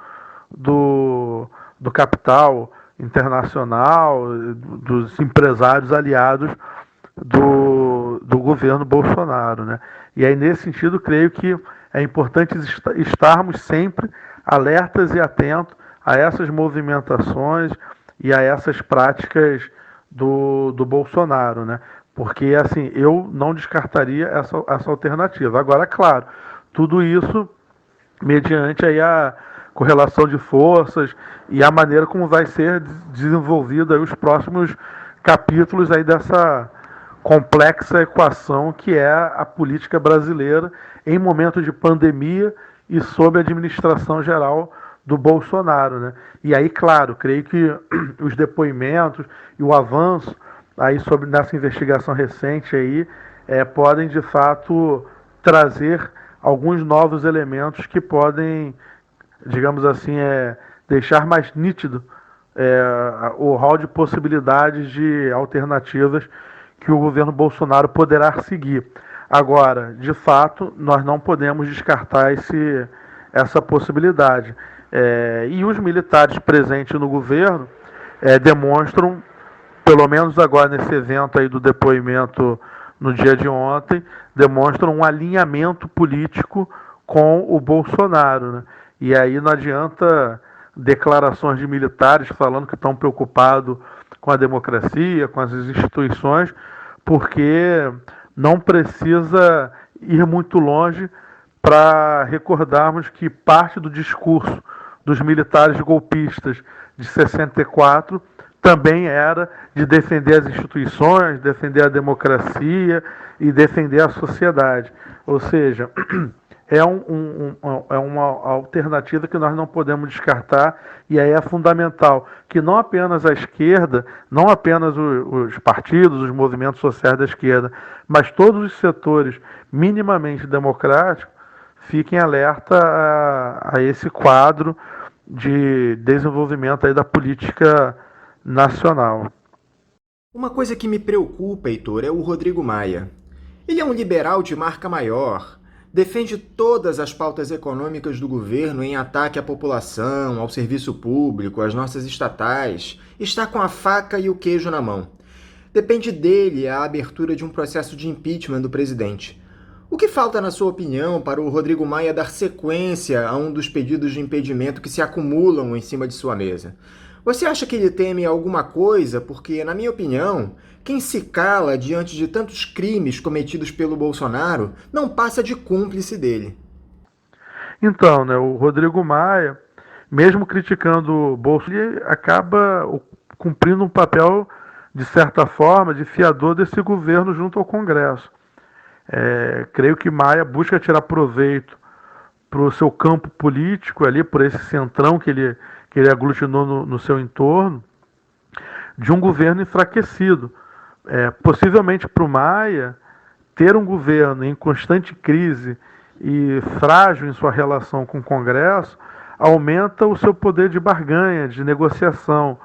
G: capital internacional, dos empresários aliados do governo Bolsonaro, né? E aí, nesse sentido, creio que é importante estarmos sempre alertas e atentos a essas movimentações e a essas práticas do Bolsonaro, né? Porque, assim, eu não descartaria essa alternativa. Agora, claro, tudo isso mediante aí a correlação de forças e a maneira como vai ser desenvolvido aí os próximos capítulos aí dessa complexa equação que é a política brasileira em momento de pandemia e sob a administração geral do Bolsonaro, né? E aí, claro, creio que os depoimentos e o avanço aí nessa investigação recente aí podem de fato trazer alguns novos elementos que podem, digamos assim, deixar mais nítido o rol de possibilidades de alternativas que o governo Bolsonaro poderá seguir. Agora, de fato, nós não podemos descartar essa possibilidade. E os militares presentes no governo demonstram, pelo menos agora nesse evento aí do depoimento no dia de ontem, demonstram um alinhamento político com o Bolsonaro, né? E aí não adianta declarações de militares falando que estão preocupados com a democracia, com as instituições, porque não precisa ir muito longe para recordarmos que parte do discurso dos militares golpistas de 64 também era de defender as instituições, defender a democracia e defender a sociedade. Ou seja, é uma alternativa que nós não podemos descartar, e aí é fundamental que não apenas a esquerda, não apenas os partidos, os movimentos sociais da esquerda, mas todos os setores minimamente democráticos fiquem alerta a esse quadro de desenvolvimento aí da política nacional.
C: Uma coisa que me preocupa, Heitor, é o Rodrigo Maia. Ele é um liberal de marca maior, defende todas as pautas econômicas do governo em ataque à população, ao serviço público, às nossas estatais, está com a faca e o queijo na mão. Depende dele a abertura de um processo de impeachment do presidente. O que falta, na sua opinião, para o Rodrigo Maia dar sequência a um dos pedidos de impedimento que se acumulam em cima de sua mesa? Você acha que ele teme alguma coisa? Porque, na minha opinião, quem se cala diante de tantos crimes cometidos pelo Bolsonaro não passa de cúmplice dele.
G: Então, né, o Rodrigo Maia, mesmo criticando o Bolsonaro, ele acaba cumprindo um papel, de certa forma, de fiador desse governo junto ao Congresso. Creio que Maia busca tirar proveito para o seu campo político, ali, por esse centrão que ele aglutinou no seu entorno, de um governo enfraquecido. Possivelmente para o Maia, ter um governo em constante crise e frágil em sua relação com o Congresso, aumenta o seu poder de barganha, de negociação.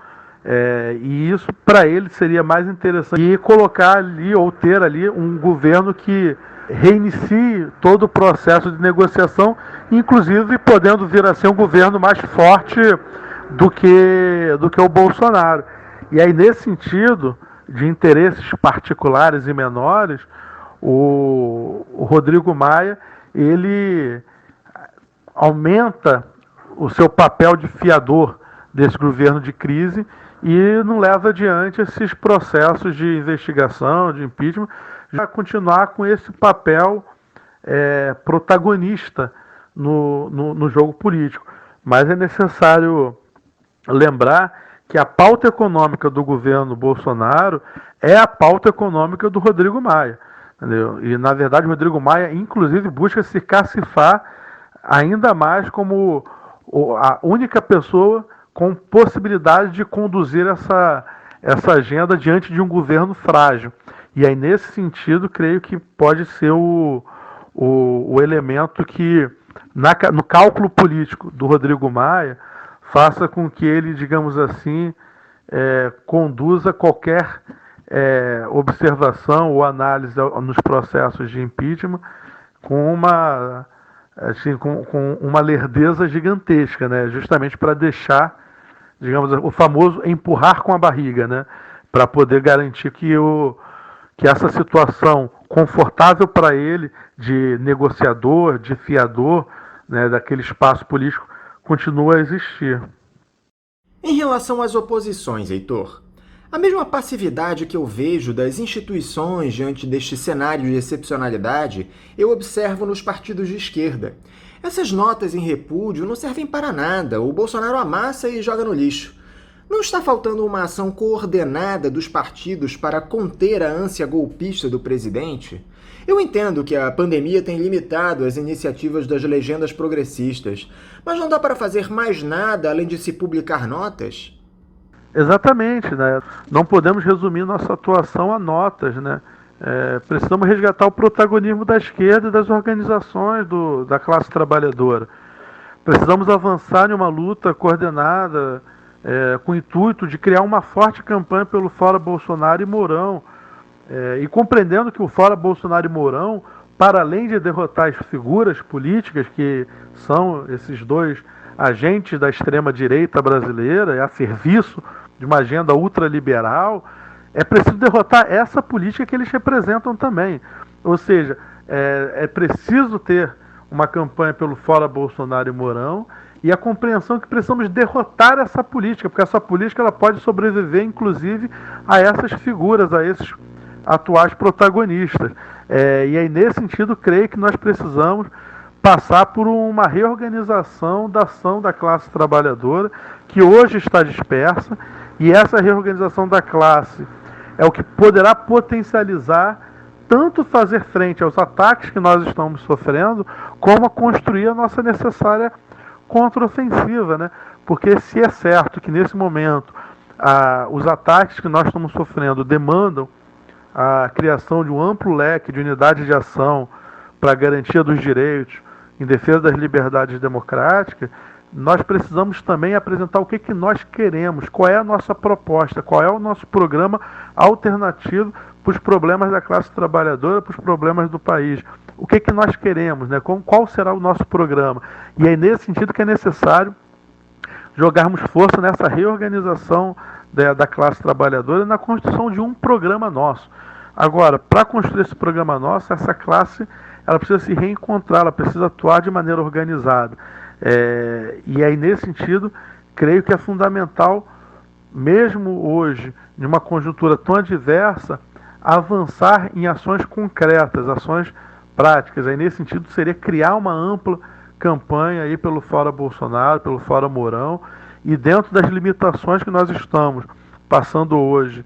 G: E isso, para ele, seria mais interessante que colocar ali, ou ter ali, um governo que reinicie todo o processo de negociação, inclusive podendo vir a ser um governo mais forte do que o Bolsonaro. E aí, nesse sentido, de interesses particulares e menores, o Rodrigo Maia, ele aumenta o seu papel de fiador desse governo de crise e não leva adiante esses processos de investigação, de impeachment, já continuar com esse papel protagonista no jogo político. Mas é necessário lembrar que a pauta econômica do governo Bolsonaro é a pauta econômica do Rodrigo Maia. Entendeu? E, na verdade, o Rodrigo Maia, inclusive, busca se cacifar ainda mais como a única pessoa com possibilidade de conduzir essa agenda diante de um governo frágil. E aí, nesse sentido, creio que pode ser o elemento que, no cálculo político do Rodrigo Maia, faça com que ele, digamos assim, conduza qualquer observação ou análise nos processos de impeachment com uma lerdeza gigantesca, né? Justamente para deixar, digamos, o famoso empurrar com a barriga, né? Para poder garantir que essa situação confortável para ele de negociador, de fiador, né, daquele espaço político, continua a existir.
C: Em relação às oposições, Heitor, a mesma passividade que eu vejo das instituições diante deste cenário de excepcionalidade, eu observo nos partidos de esquerda. Essas notas em repúdio não servem para nada, o Bolsonaro amassa e joga no lixo. Não está faltando uma ação coordenada dos partidos para conter a ânsia golpista do presidente? Eu entendo que a pandemia tem limitado as iniciativas das legendas progressistas, mas não dá para fazer mais nada além de se publicar notas?
G: Exatamente, né? Não podemos resumir nossa atuação a notas, né? Precisamos resgatar o protagonismo da esquerda e das organizações da classe trabalhadora. Precisamos avançar em uma luta coordenada, com o intuito de criar uma forte campanha pelo Fora Bolsonaro e Mourão, e compreendendo que o Fora Bolsonaro e Mourão, para além de derrotar as figuras políticas que são esses dois agentes da extrema-direita brasileira, a serviço de uma agenda ultraliberal, é preciso derrotar essa política que eles representam também. Ou seja, é preciso ter uma campanha pelo fora Bolsonaro e Mourão e a compreensão que precisamos derrotar essa política, porque essa política ela pode sobreviver, inclusive, a essas figuras, a esses atuais protagonistas. E aí, nesse sentido, creio que nós precisamos passar por uma reorganização da ação da classe trabalhadora, que hoje está dispersa, e essa reorganização da classe é o que poderá potencializar tanto fazer frente aos ataques que nós estamos sofrendo, como a construir a nossa necessária contraofensiva, né? Porque se é certo que nesse momento os ataques que nós estamos sofrendo demandam a criação de um amplo leque de unidades de ação para a garantia dos direitos, em defesa das liberdades democráticas, nós precisamos também apresentar o que nós queremos, qual é a nossa proposta, qual é o nosso programa alternativo para os problemas da classe trabalhadora, para os problemas do país. O que nós queremos, né? Qual será o nosso programa? E é nesse sentido que é necessário jogarmos força nessa reorganização da classe trabalhadora e na construção de um programa nosso. Agora, para construir esse programa nosso, essa classe ela precisa se reencontrar, ela precisa atuar de maneira organizada. E aí, nesse sentido, creio que é fundamental, mesmo hoje, em uma conjuntura tão adversa, avançar em ações concretas, ações práticas. Aí, nesse sentido, seria criar uma ampla campanha aí pelo Fora Bolsonaro, pelo Fora Mourão, e dentro das limitações que nós estamos passando hoje,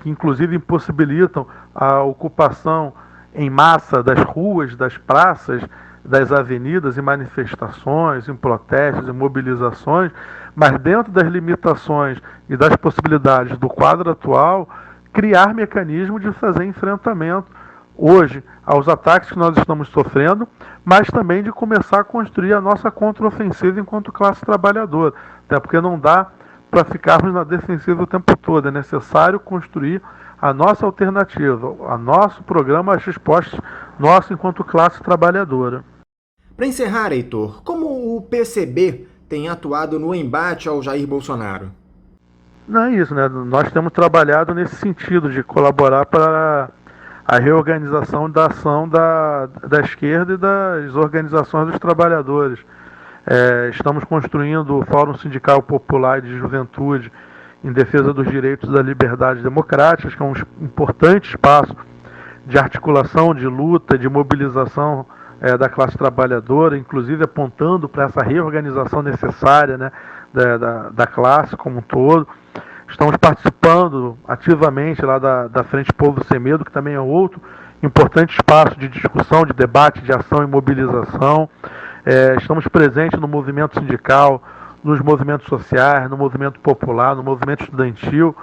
G: que inclusive impossibilitam a ocupação em massa das ruas, das praças, das avenidas, em manifestações, em protestos, em mobilizações, mas dentro das limitações e das possibilidades do quadro atual, criar mecanismos de fazer enfrentamento hoje aos ataques que nós estamos sofrendo, mas também de começar a construir a nossa contraofensiva enquanto classe trabalhadora, até porque não dá para ficarmos na defensiva o tempo todo, é necessário construir a nossa alternativa, a nosso programa, as respostas nosso enquanto classe trabalhadora.
C: Para encerrar, Heitor, como o PCB tem atuado no embate ao Jair Bolsonaro?
G: Não é isso, né? Nós temos trabalhado nesse sentido de colaborar para a reorganização da ação da esquerda e das organizações dos trabalhadores. Estamos construindo o Fórum Sindical Popular de Juventude em defesa dos direitos das liberdades democráticas, que é um importante espaço de articulação, de luta, de mobilização da classe trabalhadora, inclusive apontando para essa reorganização necessária, né, da classe como um todo. Estamos participando ativamente lá da Frente Povo Sem Medo, que também é outro importante espaço de discussão, de debate, de ação e mobilização. Estamos presentes no movimento sindical, nos movimentos sociais, no movimento popular, no movimento estudantil,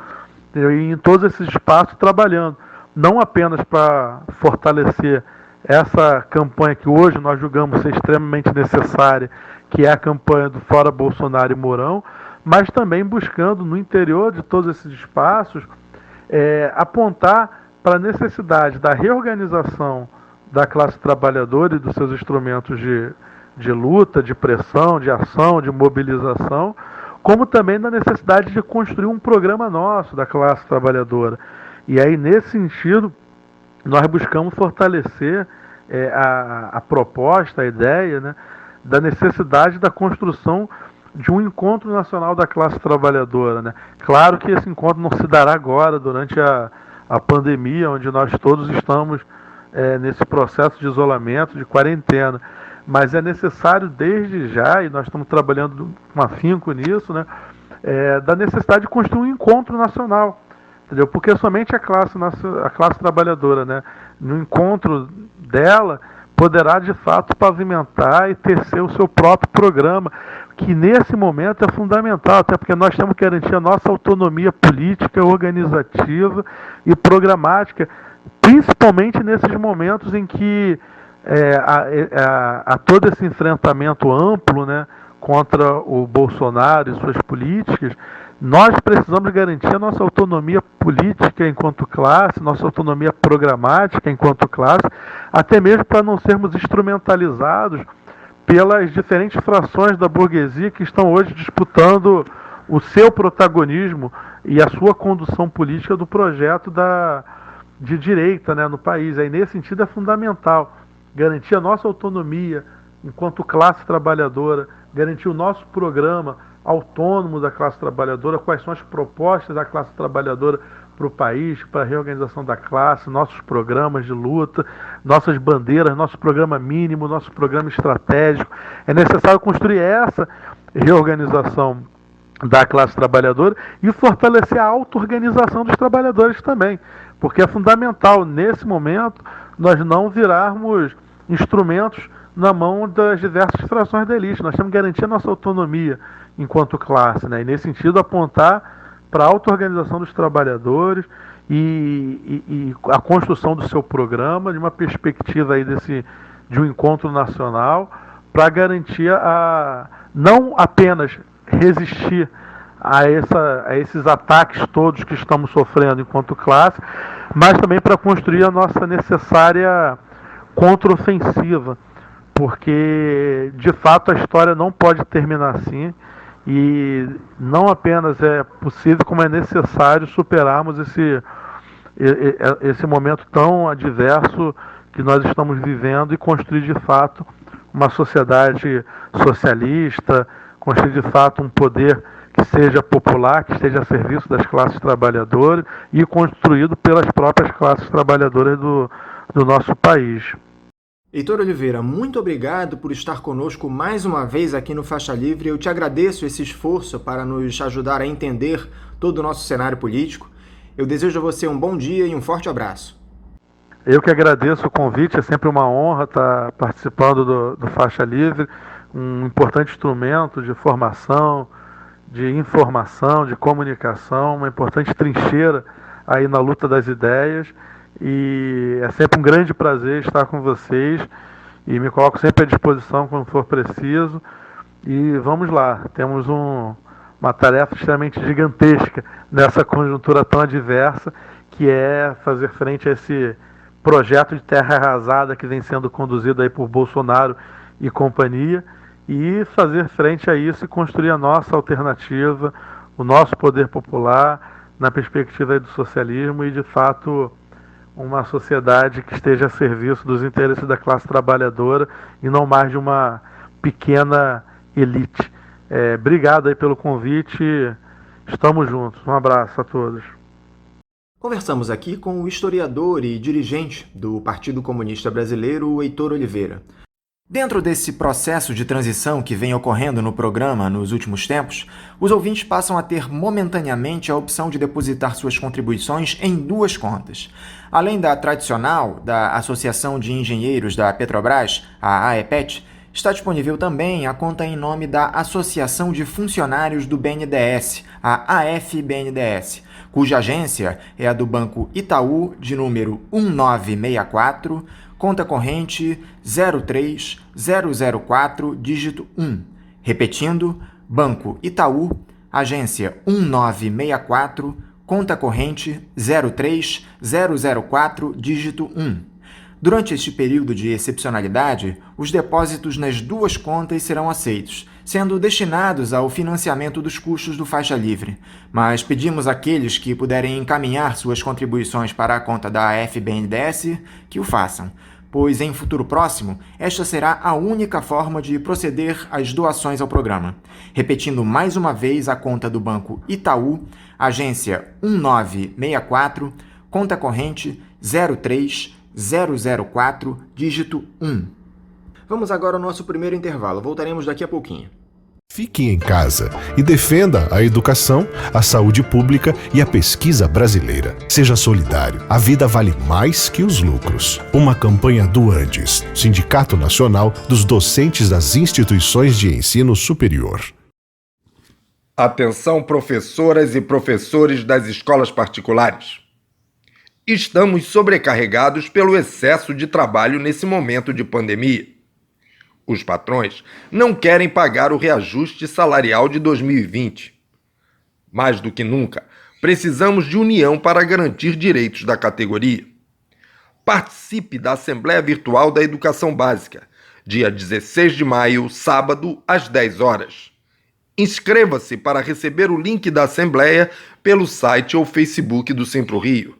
G: e em todos esses espaços trabalhando, não apenas para fortalecer essa campanha que hoje nós julgamos ser extremamente necessária, que é a campanha do Fora Bolsonaro e Mourão, mas também buscando no interior de todos esses espaços apontar para a necessidade da reorganização da classe trabalhadora e dos seus instrumentos de luta, de pressão, de ação, de mobilização, como também da necessidade de construir um programa nosso da classe trabalhadora. E aí, nesse sentido, nós buscamos fortalecer a proposta, a ideia, né, da necessidade da construção de um encontro nacional da classe trabalhadora, né? Claro que esse encontro não se dará agora, durante a pandemia, onde nós todos estamos nesse processo de isolamento, de quarentena, mas é necessário desde já, e nós estamos trabalhando com afinco nisso, né, da necessidade de construir um encontro nacional, entendeu? Porque somente a classe trabalhadora, né, no encontro dela, poderá de fato pavimentar e tecer o seu próprio programa, que nesse momento é fundamental, até porque nós temos que garantir a nossa autonomia política, organizativa e programática, principalmente nesses momentos em que há todo esse enfrentamento amplo, né, contra o Bolsonaro e suas políticas. Nós precisamos garantir a nossa autonomia política enquanto classe, nossa autonomia programática enquanto classe, até mesmo para não sermos instrumentalizados pelas diferentes frações da burguesia que estão hoje disputando o seu protagonismo e a sua condução política do projeto de direita, né, no país. Aí, nesse sentido, é fundamental garantir a nossa autonomia enquanto classe trabalhadora, garantir o nosso programa autônomo da classe trabalhadora, quais são as propostas da classe trabalhadora para o país, para a reorganização da classe, nossos programas de luta, nossas bandeiras, nosso programa mínimo, nosso programa estratégico. É necessário construir essa reorganização da classe trabalhadora e fortalecer a auto-organização dos trabalhadores também, porque é fundamental, nesse momento, nós não virarmos instrumentos na mão das diversas frações da elite. Nós temos que garantir a nossa autonomia enquanto classe, né? E, nesse sentido, apontar para a auto-organização dos trabalhadores e a construção do seu programa, de uma perspectiva aí de um encontro nacional, para garantir não apenas resistir a esses ataques todos que estamos sofrendo enquanto classe, mas também para construir a nossa necessária contraofensiva, porque de fato a história não pode terminar assim, e não apenas é possível, como é necessário superarmos esse momento tão adverso que nós estamos vivendo e construir de fato uma sociedade socialista, construir de fato um poder que seja popular, que esteja a serviço das classes trabalhadoras e construído pelas próprias classes trabalhadoras do nosso país.
C: Heitor Oliveira, muito obrigado por estar conosco mais uma vez aqui no Faixa Livre. Eu te agradeço esse esforço para nos ajudar a entender todo o nosso cenário político. Eu desejo a você um bom dia e um forte abraço.
G: Eu que agradeço o convite, é sempre uma honra estar participando do Faixa Livre, um importante instrumento de formação, de informação, de comunicação, uma importante trincheira aí na luta das ideias. E é sempre um grande prazer estar com vocês e me coloco sempre à disposição quando for preciso. E vamos lá, temos uma tarefa extremamente gigantesca nessa conjuntura tão adversa, que é fazer frente a esse projeto de terra arrasada que vem sendo conduzido aí por Bolsonaro e companhia, e fazer frente a isso e construir a nossa alternativa, o nosso poder popular, na perspectiva aí do socialismo e, de fato, uma sociedade que esteja a serviço dos interesses da classe trabalhadora e não mais de uma pequena elite. Obrigado aí pelo convite, estamos juntos. Um abraço a todos.
C: Conversamos aqui com o historiador e dirigente do Partido Comunista Brasileiro, Heitor Oliveira. Dentro desse processo de transição que vem ocorrendo no programa nos últimos tempos, os ouvintes passam a ter momentaneamente a opção de depositar suas contribuições em duas contas. Além da tradicional da Associação de Engenheiros da Petrobras, a AEPET, está disponível também a conta em nome da Associação de Funcionários do BNDES, a AFBNDES, cuja agência é a do Banco Itaú, de número 1964, conta corrente 03004, dígito 1. Repetindo, Banco Itaú, agência 1964, conta corrente 03004, dígito 1. Durante este período de excepcionalidade, os depósitos nas duas contas serão aceitos, sendo destinados ao financiamento dos custos do Faixa Livre. Mas pedimos àqueles que puderem encaminhar suas contribuições para a conta da AFBNDES que o façam, pois em futuro próximo, esta será a única forma de proceder às doações ao programa. Repetindo mais uma vez a conta do Banco Itaú, agência 1964, conta corrente 03004, dígito 1. Vamos agora ao nosso primeiro intervalo. Voltaremos daqui a pouquinho.
E: Fique em casa e defenda a educação, a saúde pública e a pesquisa brasileira. Seja solidário. A vida vale mais que os lucros. Uma campanha do Andes, Sindicato Nacional dos Docentes das Instituições de Ensino Superior.
F: Atenção, professoras e professores das escolas particulares. Estamos sobrecarregados pelo excesso de trabalho nesse momento de pandemia. Os patrões não querem pagar o reajuste salarial de 2020. Mais do que nunca, precisamos de união para garantir direitos da categoria. Participe da Assembleia Virtual da Educação Básica, dia 16 de maio, sábado, às 10 horas. Inscreva-se para receber o link da Assembleia pelo site ou Facebook do Simpro Rio.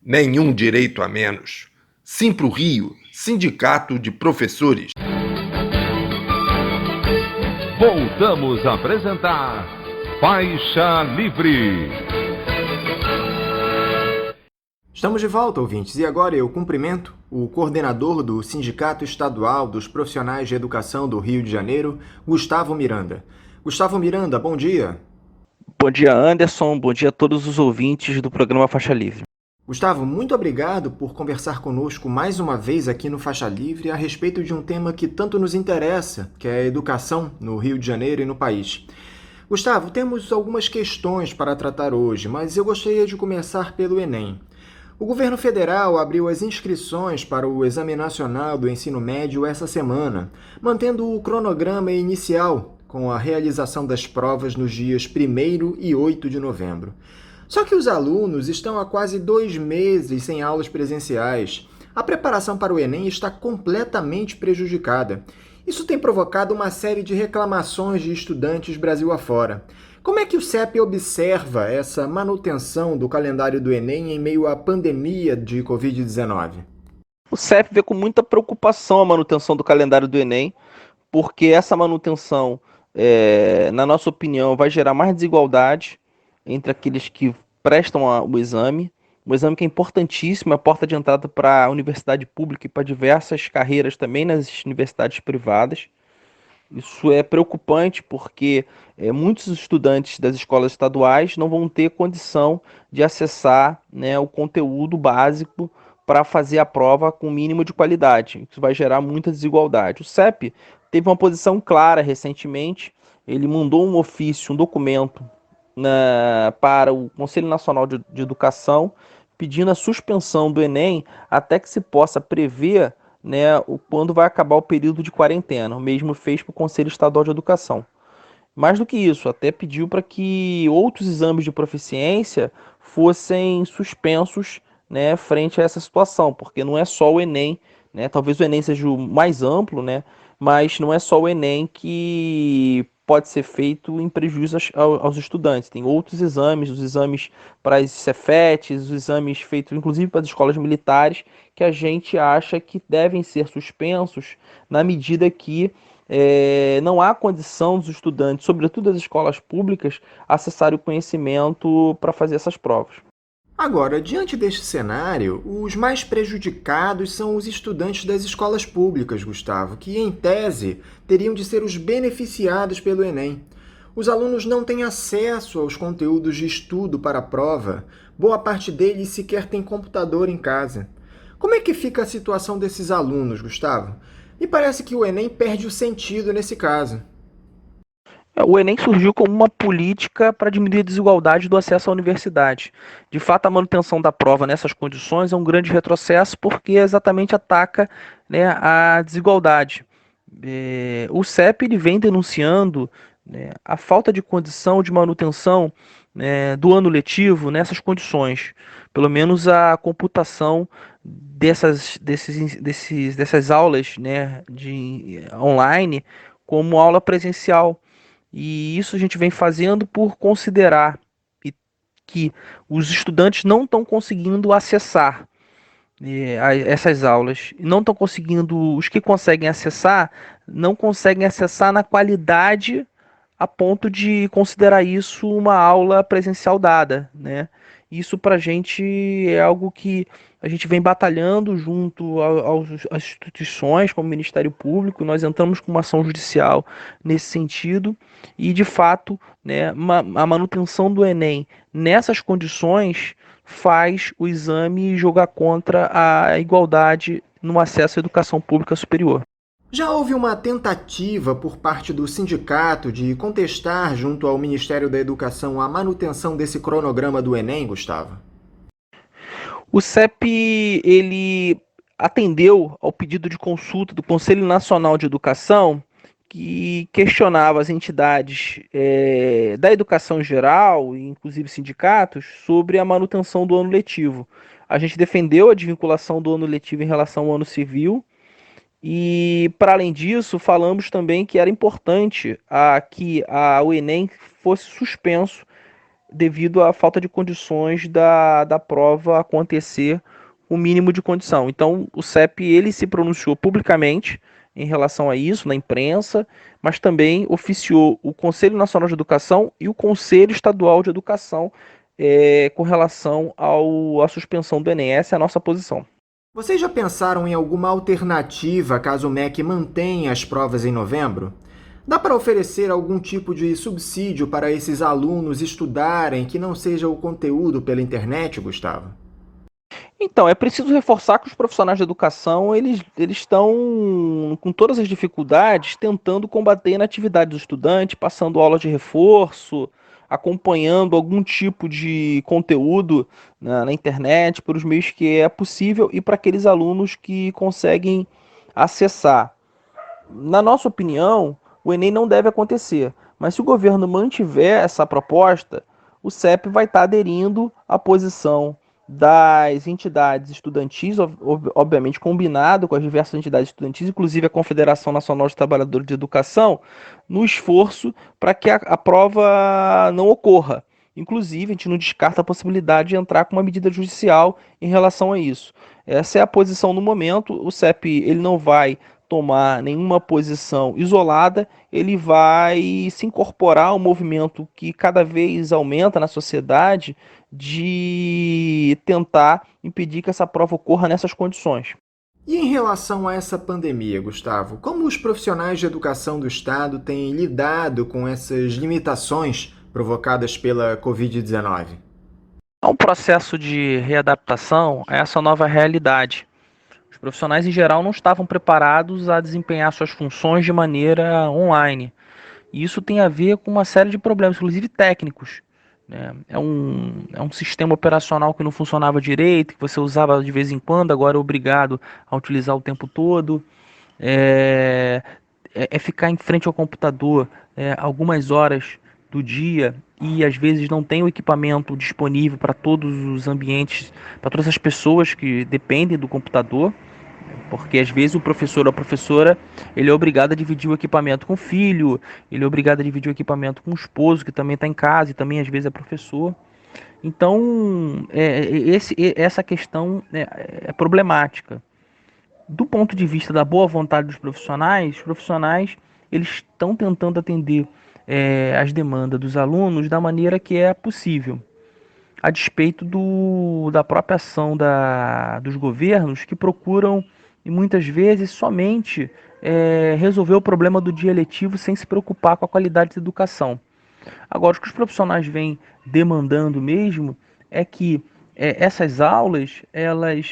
F: Nenhum direito a menos. Simpro Rio, Sindicato de Professores.
A: Voltamos a apresentar Faixa Livre.
C: Estamos de volta, ouvintes, e agora eu cumprimento o coordenador do Sindicato Estadual dos Profissionais de Educação do Rio de Janeiro, Gustavo Miranda. Gustavo Miranda, bom dia.
H: Bom dia, Anderson. Bom dia a todos os ouvintes do programa Faixa Livre.
C: Gustavo, muito obrigado por conversar conosco mais uma vez aqui no Faixa Livre a respeito de um tema que tanto nos interessa, que é a educação no Rio de Janeiro e no país. Gustavo, temos algumas questões para tratar hoje, mas eu gostaria de começar pelo Enem. O governo federal abriu as inscrições para o Exame Nacional do Ensino Médio essa semana, mantendo o cronograma inicial com a realização das provas nos dias 1º e 8 de novembro. Só que os alunos estão há quase 2 meses sem aulas presenciais. A preparação para o Enem está completamente prejudicada. Isso tem provocado uma série de reclamações de estudantes Brasil afora. Como é que o CEP observa essa manutenção do calendário do Enem em meio à pandemia de Covid-19?
H: O CEP vê com muita preocupação a manutenção do calendário do Enem, porque essa manutenção, na nossa opinião, vai gerar mais desigualdade entre aqueles que prestam o exame que é importantíssimo, é a porta de entrada para a universidade pública e para diversas carreiras também nas universidades privadas. Isso é preocupante porque muitos estudantes das escolas estaduais não vão ter condição de acessar, né, o conteúdo básico para fazer a prova com o mínimo de qualidade. Isso vai gerar muita desigualdade. O CEP teve uma posição clara recentemente, ele mandou um ofício, um documento para o Conselho Nacional de Educação, pedindo a suspensão do Enem até que se possa prever, né, quando vai acabar o período de quarentena. O mesmo fez para o Conselho Estadual de Educação. Mais do que isso, até pediu para que outros exames de proficiência fossem suspensos, né, frente a essa situação, porque não é só o Enem, né, talvez o Enem seja o mais amplo, né, mas não é só o Enem que pode ser feito em prejuízo aos estudantes. Tem outros exames, os exames para as Cefetes, os exames feitos inclusive para as escolas militares, que a gente acha que devem ser suspensos na medida que não há condição dos estudantes, sobretudo das escolas públicas, acessarem o conhecimento para fazer essas provas.
C: Agora, diante deste cenário, os mais prejudicados são os estudantes das escolas públicas, Gustavo, que, em tese, teriam de ser os beneficiados pelo Enem. Os alunos não têm acesso aos conteúdos de estudo para a prova. Boa parte deles sequer tem computador em casa. Como é que fica a situação desses alunos, Gustavo? Me parece que o Enem perde o sentido nesse caso.
H: O Enem surgiu como uma política para diminuir a desigualdade do acesso à universidade. De fato, a manutenção da prova nessas condições é um grande retrocesso porque exatamente ataca, né, a desigualdade. O CEP ele vem denunciando, né, a falta de condição de manutenção, né, do ano letivo nessas condições. Pelo menos a computação dessas aulas, né, online como aula presencial. E isso a gente vem fazendo por considerar que os estudantes não estão conseguindo acessar essas aulas. Não estão conseguindo, os que conseguem acessar, não conseguem acessar na qualidade a ponto de considerar isso uma aula presencial dada, né? Isso para a gente é algo que a gente vem batalhando junto às instituições, como o Ministério Público. Nós entramos com uma ação judicial nesse sentido e, de fato, né, a manutenção do Enem nessas condições faz o exame jogar contra a igualdade no acesso à educação pública superior.
C: Já houve uma tentativa por parte do sindicato de contestar junto ao Ministério da Educação a manutenção desse cronograma do Enem, Gustavo?
H: O CEP ele atendeu ao pedido de consulta do Conselho Nacional de Educação, que questionava as entidades da educação em geral, inclusive sindicatos, sobre a manutenção do ano letivo. A gente defendeu a desvinculação do ano letivo em relação ao ano civil, E, para além disso, falamos também que era importante que o Enem fosse suspenso devido à falta de condições da prova acontecer o mínimo de condição. Então, o CEP ele se pronunciou publicamente em relação a isso, na imprensa, mas também oficiou o Conselho Nacional de Educação e o Conselho Estadual de Educação com relação à suspensão do Enem. Essa é a nossa posição.
C: Vocês já pensaram em alguma alternativa caso o MEC mantenha as provas em novembro? Dá para oferecer algum tipo de subsídio para esses alunos estudarem que não seja o conteúdo pela internet, Gustavo?
H: Então, é preciso reforçar que os profissionais de educação eles estão com todas as dificuldades tentando combater a inatividade do estudante, passando aulas de reforço, acompanhando algum tipo de conteúdo na internet, por os meios que é possível e para aqueles alunos que conseguem acessar. Na nossa opinião, o Enem não deve acontecer, mas se o governo mantiver essa proposta, o CEP vai estar aderindo à posição das entidades estudantis, obviamente combinado com as diversas entidades estudantis, inclusive a Confederação Nacional de Trabalhadores de Educação, no esforço para que a prova não ocorra. Inclusive, a gente não descarta a possibilidade de entrar com uma medida judicial em relação a isso. Essa é a posição no momento. O CEP ele não vai tomar nenhuma posição isolada, ele vai se incorporar ao movimento que cada vez aumenta na sociedade de tentar impedir que essa prova ocorra nessas condições.
C: E em relação a essa pandemia, Gustavo, como os profissionais de educação do Estado têm lidado com essas limitações provocadas pela Covid-19?
H: É um processo de readaptação a essa nova realidade. Os profissionais, em geral, não estavam preparados a desempenhar suas funções de maneira online. E isso tem a ver com uma série de problemas, inclusive técnicos. É um sistema operacional que não funcionava direito, que você usava de vez em quando, agora é obrigado a utilizar o tempo todo. É ficar em frente ao computador algumas horas do dia e às vezes não tem o equipamento disponível para todos os ambientes, para todas as pessoas que dependem do computador, porque às vezes o professor ou a professora ele é obrigado a dividir o equipamento com o filho, ele é obrigado a dividir o equipamento com o esposo que também está em casa e também às vezes é professor. Então essa questão é problemática. Do ponto de vista da boa vontade dos profissionais, os profissionais eles estão tentando atender as demandas dos alunos da maneira que é possível, a despeito da própria ação dos governos que procuram, e muitas vezes, somente resolver o problema do dia letivo sem se preocupar com a qualidade da educação. Agora, o que os profissionais vêm demandando mesmo é que essas aulas,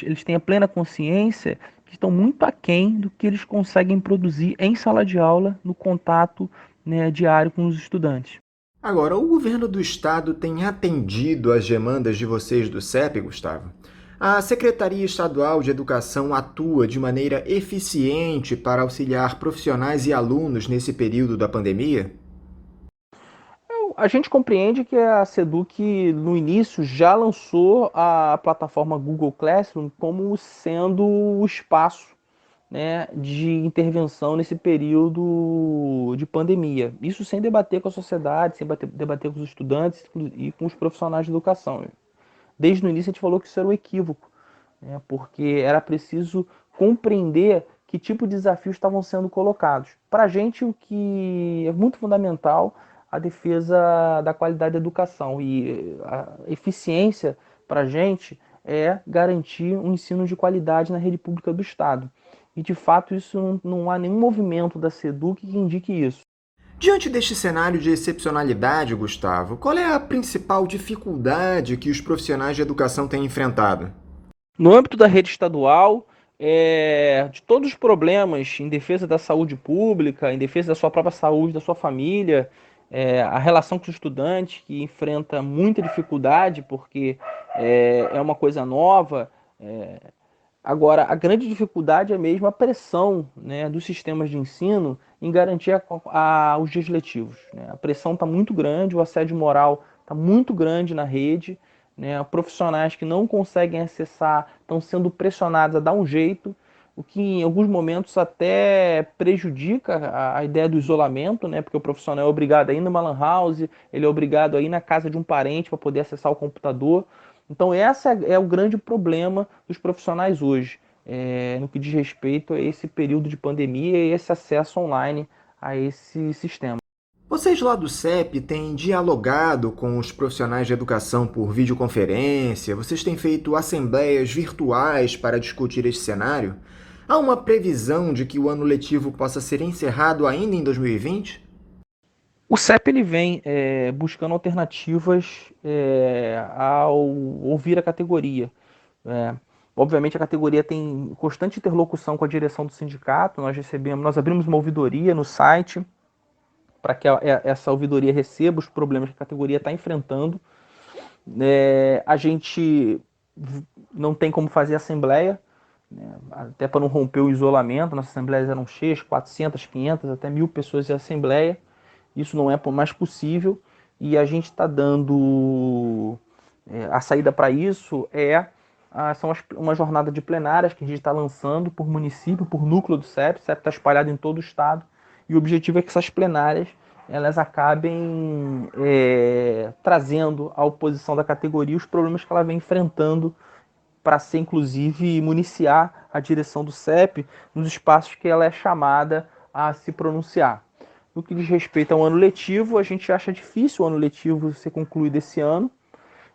H: eles têm a plena consciência que estão muito aquém do que eles conseguem produzir em sala de aula, no contato, né, diário com os estudantes.
C: Agora, o governo do estado tem atendido às demandas de vocês do CEP, Gustavo? A Secretaria Estadual de Educação atua de maneira eficiente para auxiliar profissionais e alunos nesse período da pandemia?
H: A gente compreende que a SEDUC, no início, já lançou a plataforma Google Classroom como sendo o espaço, né, de intervenção nesse período de pandemia. Isso sem debater com a sociedade, sem debater com os estudantes e com os profissionais de educação. Desde o início a gente falou que isso era um equívoco, né, porque era preciso compreender que tipo de desafios estavam sendo colocados. Para a gente, o que é muito fundamental a defesa da qualidade da educação e a eficiência para a gente é garantir um ensino de qualidade na rede pública do Estado. E de fato isso não há nenhum movimento da SEDUC que indique isso.
C: Diante deste cenário de excepcionalidade, Gustavo, qual é a principal dificuldade que os profissionais de educação têm enfrentado?
H: No âmbito da rede estadual, de todos os problemas em defesa da saúde pública, em defesa da sua própria saúde, da sua família, a relação com os estudantes, que enfrenta muita dificuldade, porque é uma coisa nova. Agora, a grande dificuldade é mesmo a pressão, né, dos sistemas de ensino em garantir os dias letivos, né? A pressão está muito grande, o assédio moral está muito grande na rede, né? Profissionais que não conseguem acessar estão sendo pressionados a dar um jeito, o que em alguns momentos até prejudica a ideia do isolamento, né? Porque o profissional é obrigado a ir numa lan house, ele é obrigado a ir na casa de um parente para poder acessar o computador. Então esse é o grande problema dos profissionais hoje, no que diz respeito a esse período de pandemia e esse acesso online a esse sistema.
C: Vocês lá do CEP têm dialogado com os profissionais de educação por videoconferência? Vocês têm feito assembleias virtuais para discutir este cenário? Há uma previsão de que o ano letivo possa ser encerrado ainda em 2020?
H: O CEP ele vem buscando alternativas ao ouvir a categoria. Obviamente a categoria tem constante interlocução com a direção do sindicato. Nós abrimos uma ouvidoria no site para que essa ouvidoria receba os problemas que a categoria está enfrentando. A gente não tem como fazer assembleia, né, até para não romper o isolamento. Nossas assembleias eram cheias, 400, 500, até 1.000 pessoas em assembleia. Isso não é mais possível e a gente está dando a saída para isso são uma jornada de plenárias que a gente está lançando por município, por núcleo do CEP. O CEP está espalhado em todo o estado. E o objetivo é que essas plenárias elas acabem trazendo à oposição da categoria os problemas que ela vem enfrentando para ser, inclusive, municiar a direção do CEP nos espaços que ela é chamada a se pronunciar. No que diz respeito ao ano letivo, a gente acha difícil o ano letivo ser concluído esse ano,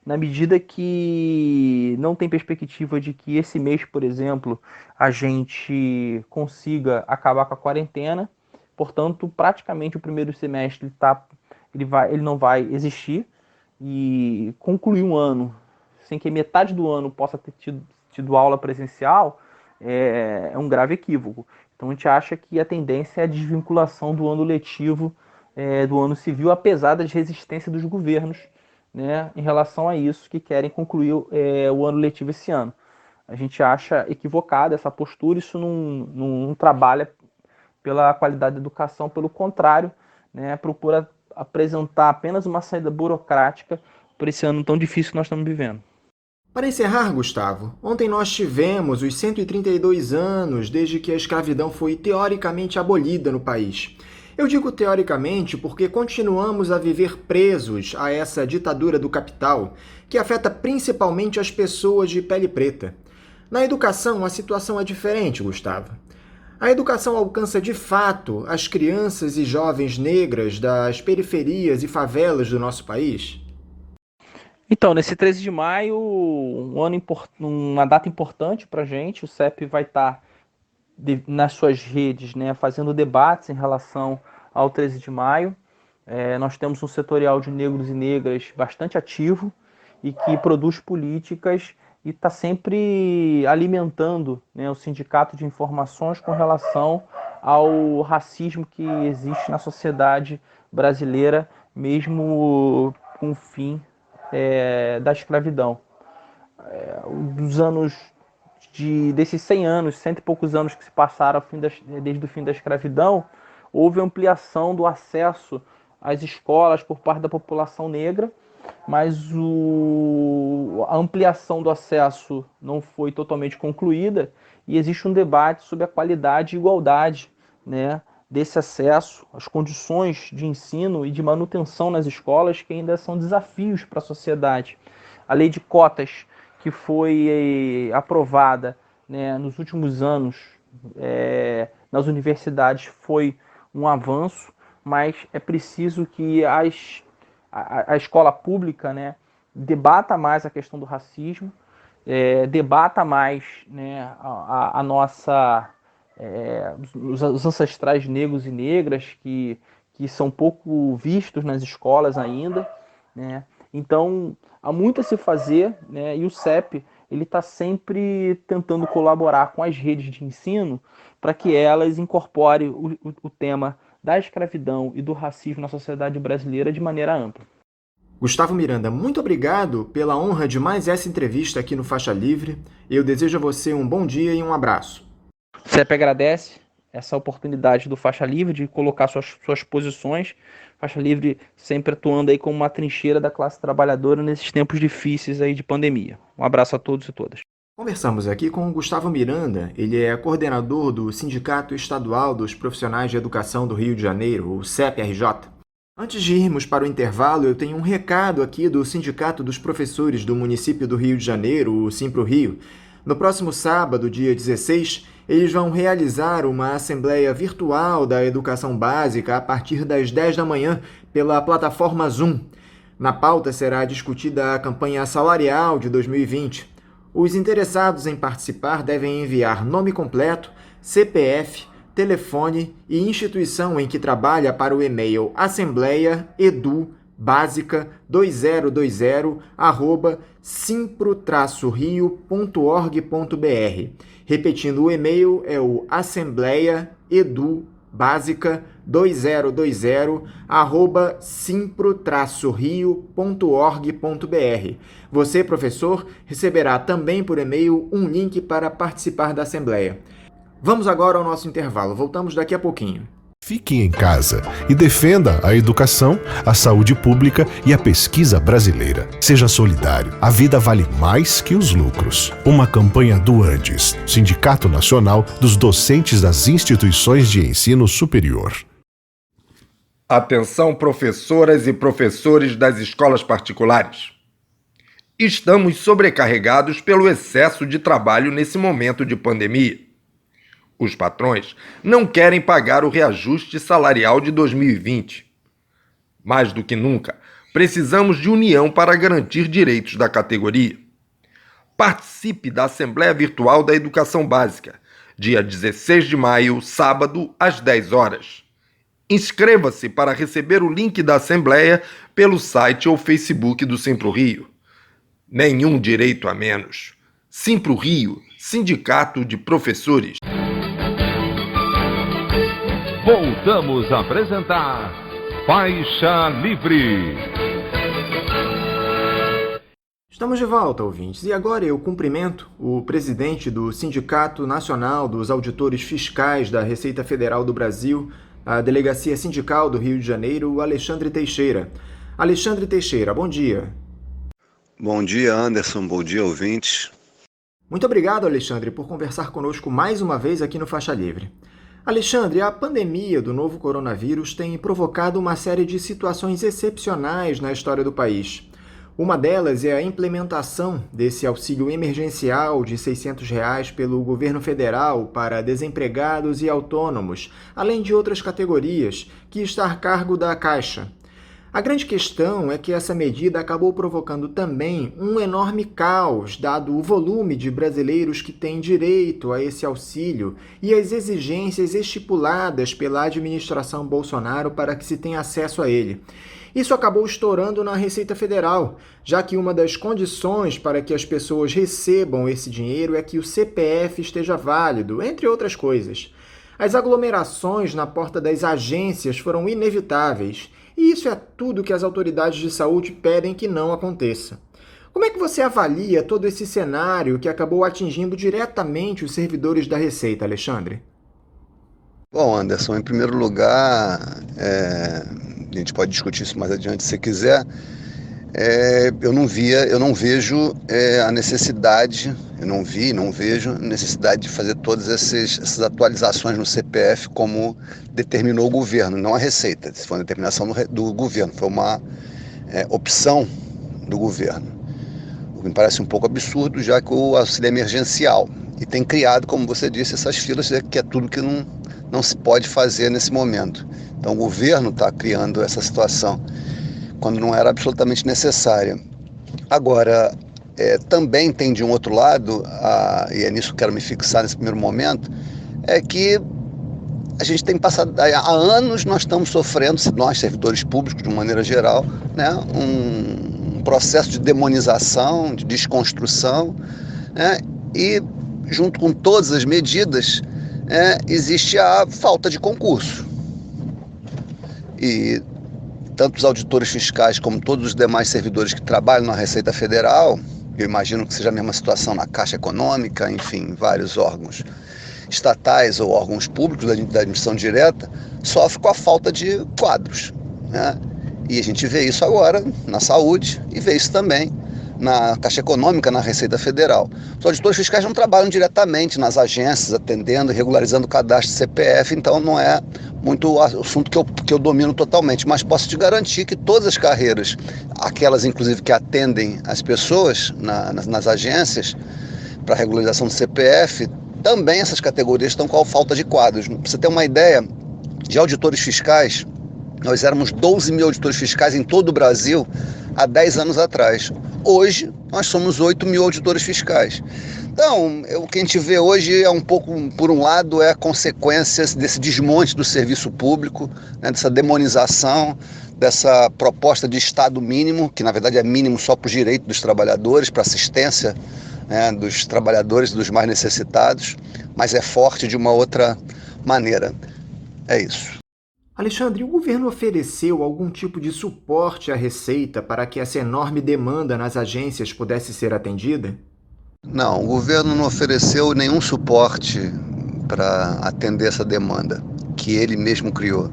H: na medida que não tem perspectiva de que esse mês, por exemplo, a gente consiga acabar com a quarentena. Portanto, praticamente o primeiro semestre ele não vai existir, e concluir um ano sem que metade do ano possa ter tido aula presencial é um grave equívoco. Então a gente acha que a tendência é a desvinculação do ano letivo do ano civil, apesar da resistência dos governos, né, em relação a isso, que querem concluir o ano letivo esse ano. A gente acha equivocada essa postura, isso não trabalha pela qualidade da educação, pelo contrário, né, procura apresentar apenas uma saída burocrática para esse ano tão difícil que nós estamos vivendo.
C: Para encerrar, Gustavo, ontem nós tivemos os 132 anos desde que a escravidão foi teoricamente abolida no país. Eu digo teoricamente porque continuamos a viver presos a essa ditadura do capital, que afeta principalmente as pessoas de pele preta. Na educação, a situação é diferente, Gustavo. A educação alcança de fato as crianças e jovens negras das periferias e favelas do nosso país?
H: Então, nesse 13 de maio, uma data importante para a gente, o CEP vai estar nas suas redes, né, fazendo debates em relação ao 13 de maio. Nós temos um setorial de negros e negras bastante ativo e que produz políticas e está sempre alimentando, né, o sindicato de informações com relação ao racismo que existe na sociedade brasileira, mesmo com o fim da escravidão. Desses 100 anos, cento e poucos anos que se passaram desde o fim da escravidão, houve ampliação do acesso às escolas por parte da população negra, mas a ampliação do acesso não foi totalmente concluída e existe um debate sobre a qualidade e igualdade, né, desse acesso, as condições de ensino e de manutenção nas escolas, que ainda são desafios para a sociedade. A lei de cotas, que foi aprovada, né, nos últimos anos nas universidades, foi um avanço, mas é preciso que a escola pública, né, debata mais a questão do racismo, debata mais, né, os ancestrais negros e negras que são pouco vistos nas escolas ainda, né? Então há muito a se fazer, né? E o CEP está sempre tentando colaborar com as redes de ensino para que elas incorporem o tema da escravidão e do racismo na sociedade brasileira de maneira ampla.
C: Gustavo Miranda, muito obrigado pela honra de mais essa entrevista aqui no Faixa Livre. Eu desejo a você um bom dia e um abraço.
H: O CEP agradece essa oportunidade do Faixa Livre de colocar suas posições. Faixa Livre sempre atuando aí como uma trincheira da classe trabalhadora nesses tempos difíceis aí de pandemia. Um abraço a todos e todas.
C: Conversamos aqui com o Gustavo Miranda, ele é coordenador do Sindicato Estadual dos Profissionais de Educação do Rio de Janeiro, o CEPRJ. Antes de irmos para o intervalo, eu tenho um recado aqui do Sindicato dos Professores do município do Rio de Janeiro, o Simpro-Rio. No próximo sábado, dia 16, eles vão realizar uma assembleia virtual da educação básica a partir das 10 da manhã pela plataforma Zoom. Na pauta será discutida a campanha salarial de 2020. Os interessados em participar devem enviar nome completo, CPF, telefone e instituição em que trabalha para o e-mail assembleiaedubasica2020@simpro-rio.org.br. Repetindo, o e-mail é o assembleiaedubasica2020@simpro-rio.org.br. Você, professor, receberá também por e-mail um link para participar da assembleia. Vamos agora ao nosso intervalo. Voltamos daqui a pouquinho.
E: Fique em casa e defenda a educação, a saúde pública e a pesquisa brasileira. Seja solidário. A vida vale mais que os lucros. Uma campanha do Andes, Sindicato Nacional dos Docentes das Instituições de Ensino Superior.
F: Atenção, professoras e professores das escolas particulares. Estamos sobrecarregados pelo excesso de trabalho nesse momento de pandemia. Os patrões não querem pagar o reajuste salarial de 2020. Mais do que nunca, precisamos de união para garantir direitos da categoria. Participe da Assembleia Virtual da Educação Básica, dia 16 de maio, sábado, às 10 horas. Inscreva-se para receber o link da Assembleia pelo site ou Facebook do Simpro-Rio. Nenhum direito a menos. Simpro-Rio, Sindicato de Professores.
A: Voltamos a apresentar Faixa Livre.
C: Estamos de volta, ouvintes, e agora eu cumprimento o presidente do Sindicato Nacional dos Auditores Fiscais da Receita Federal do Brasil, a Delegacia Sindical do Rio de Janeiro, o Alexandre Teixeira. Alexandre Teixeira, bom dia.
I: Bom dia, Anderson. Bom dia, ouvintes.
C: Muito obrigado, Alexandre, por conversar conosco mais uma vez aqui no Faixa Livre. Alexandre, a pandemia do novo coronavírus tem provocado uma série de situações excepcionais na história do país. Uma delas é a implementação desse auxílio emergencial de R$ 600 pelo governo federal para desempregados e autônomos, além de outras categorias, que está a cargo da Caixa. A grande questão é que essa medida acabou provocando também um enorme caos, dado o volume de brasileiros que têm direito a esse auxílio e as exigências estipuladas pela administração Bolsonaro para que se tenha acesso a ele. Isso acabou estourando na Receita Federal, já que uma das condições para que as pessoas recebam esse dinheiro é que o CPF esteja válido, entre outras coisas. As aglomerações na porta das agências foram inevitáveis, e isso é tudo que as autoridades de saúde pedem que não aconteça. Como é que você avalia todo esse cenário que acabou atingindo diretamente os servidores da Receita, Alexandre?
I: Bom, Anderson, em primeiro lugar, a gente pode discutir isso mais adiante se quiser. Eu não vejo a necessidade, não vejo necessidade de fazer todas essas atualizações no CPF como determinou o governo, não a Receita. Isso foi uma determinação do governo, foi uma opção do governo. O que me parece um pouco absurdo, já que o auxílio é emergencial e tem criado, como você disse, essas filas, que é tudo que não se pode fazer nesse momento. Então o governo está criando essa situação quando não era absolutamente necessária. Agora, também tem de um outro lado, e é nisso que quero me fixar nesse primeiro momento, é que a gente tem passado, há anos nós estamos sofrendo, nós servidores públicos de uma maneira geral, né, um processo de demonização, de desconstrução, né, e junto com todas as medidas, existe a falta de concurso. E tanto os auditores fiscais como todos os demais servidores que trabalham na Receita Federal, eu imagino que seja a mesma situação na Caixa Econômica, enfim, vários órgãos estatais ou órgãos públicos da admissão direta, sofrem com a falta de quadros, né? E a gente vê isso agora na saúde e vê isso também na Caixa Econômica, na Receita Federal. Os auditores fiscais não trabalham diretamente nas agências, atendendo e regularizando o cadastro de CPF, então não é muito o assunto que eu domino totalmente, mas posso te garantir que todas as carreiras, aquelas inclusive que atendem as pessoas nas agências para regularização do CPF, também essas categorias estão com a falta de quadros. Para você ter uma ideia, de auditores fiscais, nós éramos 12 mil auditores fiscais em todo o Brasil há 10 anos atrás. Hoje, nós somos 8 mil auditores fiscais. Então, o que a gente vê hoje é um pouco, por um lado, é a consequência desse desmonte do serviço público, né, dessa demonização, dessa proposta de Estado mínimo, que na verdade é mínimo só para os direitos dos trabalhadores, para assistência, né, dos trabalhadores, dos mais necessitados, mas é forte de uma outra maneira. É isso.
C: Alexandre, o governo ofereceu algum tipo de suporte à Receita para que essa enorme demanda nas agências pudesse ser atendida?
I: Não, o governo não ofereceu nenhum suporte para atender essa demanda que ele mesmo criou.